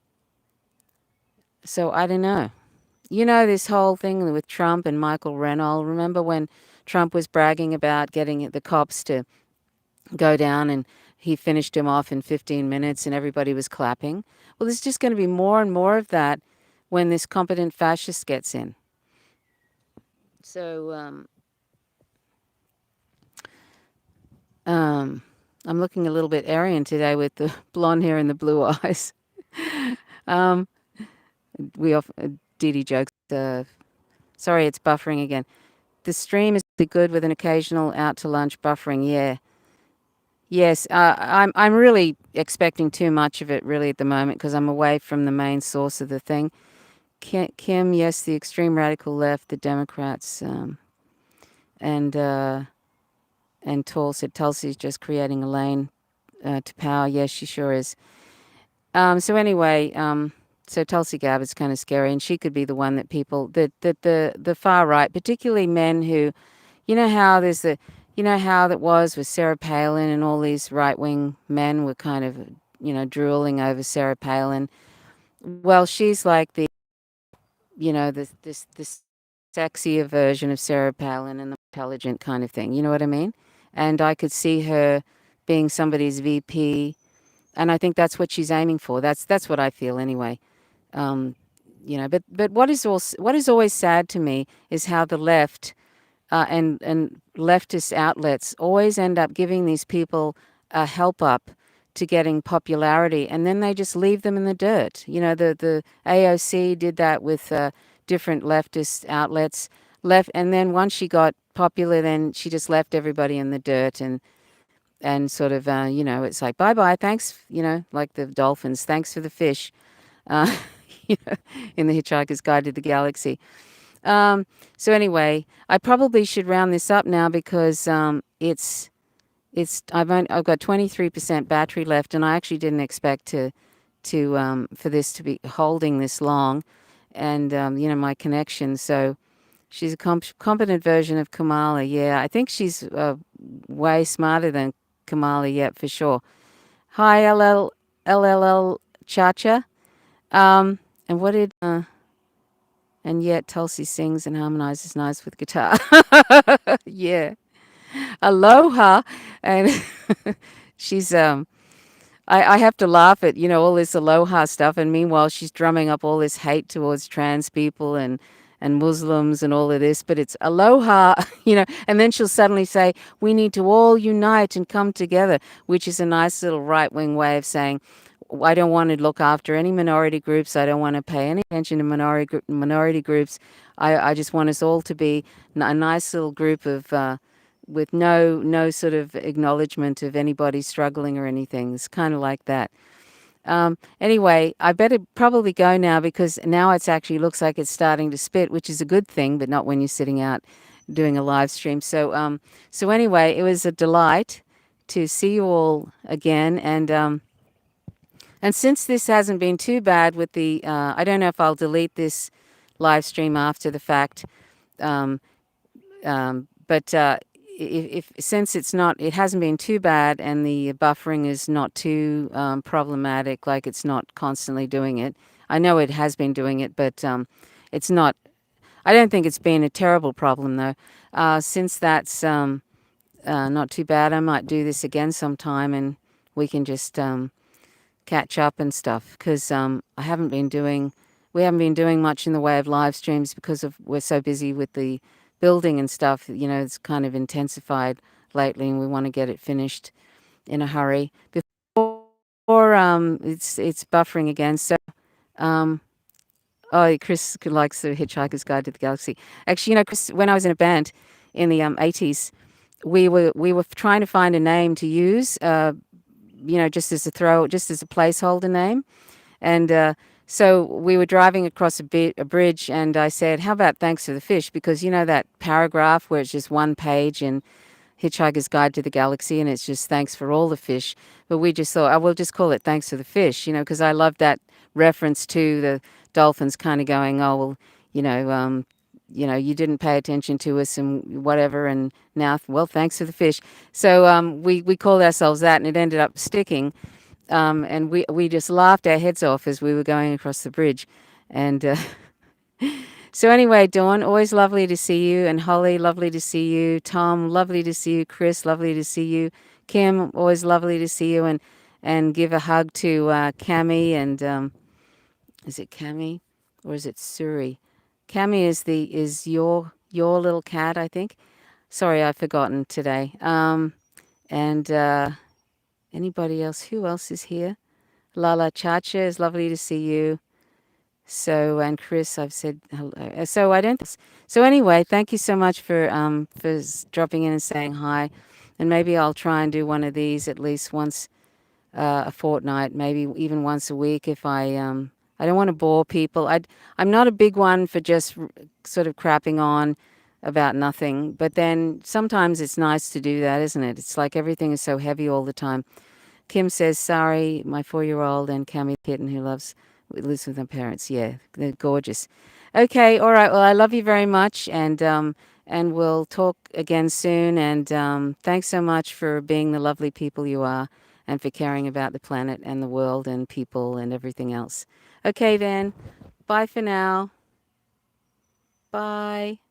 so I don't know. This whole thing with Trump and Michael Reynolds. Remember when Trump was bragging about getting the cops to go down and he finished him off in 15 minutes and everybody was clapping? Well, there's just going to be more and more of that when this competent fascist gets in. So, I'm looking a little bit Aryan today with the blonde hair and the blue eyes. um, Didi jokes. Sorry, it's buffering again. The stream is good with an occasional out to lunch buffering. Yeah. Yes. I'm really expecting too much of it really at the moment because I'm away from the main source of the thing. Kim, yes, the extreme radical left, the Democrats, and Tall said Tulsi's just creating a lane to power. Yes, she sure is. So anyway, so Tulsi Gabbard's kind of scary, and she could be the one that people that the far right, particularly men who, how there's how that was with Sarah Palin, and all these right wing men were kind of drooling over Sarah Palin. Well, she's like the this sexier version of Sarah Palin and the intelligent kind of thing. You know what I mean? And I could see her being somebody's VP, and I think that's what she's aiming for. That's what I feel anyway. Um, but what is always sad to me is how the left and leftist outlets always end up giving these people a help up to getting popularity, and then they just leave them in the dirt. The AOC did that with different leftist outlets. And then once she got popular, then she just left everybody in the dirt, and sort of it's like bye bye, thanks, like the dolphins, thanks for the fish, uh, in the Hitchhiker's Guide to the Galaxy. So anyway, I probably should round this up now because I've got 23% battery left, and I actually didn't expect to for this to be holding this long, and my connection. So she's a competent version of Kamala. Yeah, I think she's way smarter than Kamala. Yet for sure. Hi, LLL Chacha. And what did and yet Tulsi sings and harmonizes nice with guitar. Yeah. Aloha. And she's I have to laugh at, all this aloha stuff, and meanwhile she's drumming up all this hate towards trans people and Muslims and all of this, but it's aloha, and then she'll suddenly say, we need to all unite and come together, which is a nice little right-wing way of saying, I don't want to look after any minority groups. I don't want to pay any attention to minority groups. I just want us all to be a nice little group of with no sort of acknowledgement of anybody struggling or anything. It's kind of like that. Anyway, I better probably go now because now it's actually looks like it's starting to spit, which is a good thing, but not when you're sitting out doing a live stream. So anyway, it was a delight to see you all again, and since this hasn't been too bad with the, I don't know if I'll delete this live stream after the fact. Um, but if since it hasn't been too bad, and the buffering is not too problematic, like it's not constantly doing it. I know it has been doing it, but it's not. I don't think it's been a terrible problem though. Since that's not too bad, I might do this again sometime, and we can just catch up and stuff. Because we haven't been doing much in the way of live streams because we're so busy with the building and stuff. You know, it's kind of intensified lately, and we want to get it finished in a hurry before it's buffering again. So um, oh, Chris likes the Hitchhiker's Guide to the Galaxy. Actually, you know, Chris, when I was in a band in the 80s, we were trying to find a name to use. You know, just as a placeholder name. And so we were driving across a bridge, and I said, "How about Thanks for the Fish?" Because you know that paragraph where it's just one page in Hitchhiker's Guide to the Galaxy, and it's just thanks for all the fish. But we just thought, I will just call it Thanks for the Fish, you know, because I love that reference to the dolphins kind of going, oh well, you know, you didn't pay attention to us and whatever, and now, well, thanks for the fish. So we called ourselves that, and it ended up sticking. And we just laughed our heads off as we were going across the bridge. And so anyway, Dawn, always lovely to see you. And Holly, lovely to see you. Tom, lovely to see you. Chris, lovely to see you. Kim, always lovely to see you. And give a hug to Cami. And is it Cami or is it Suri? Cami is your little cat, I think. Sorry, I've forgotten today. And anybody else? Who else is here? Lala Chacha, is lovely to see you. So, and Chris, I've said hello. So I don't. So anyway, thank you so much for dropping in and saying hi, and maybe I'll try and do one of these at least once a fortnight, maybe even once a week if I don't want to bore people. I'm not a big one for just sort of crapping on about nothing, but then sometimes it's nice to do that, isn't it? It's like everything is so heavy all the time. Kim says, sorry, my 4-year-old and Cami kitten who lives with her parents. Yeah, they're gorgeous. Okay, all right. Well, I love you very much, and we'll talk again soon. And thanks so much for being the lovely people you are, and for caring about the planet and the world and people and everything else. Okay, then. Bye for now. Bye.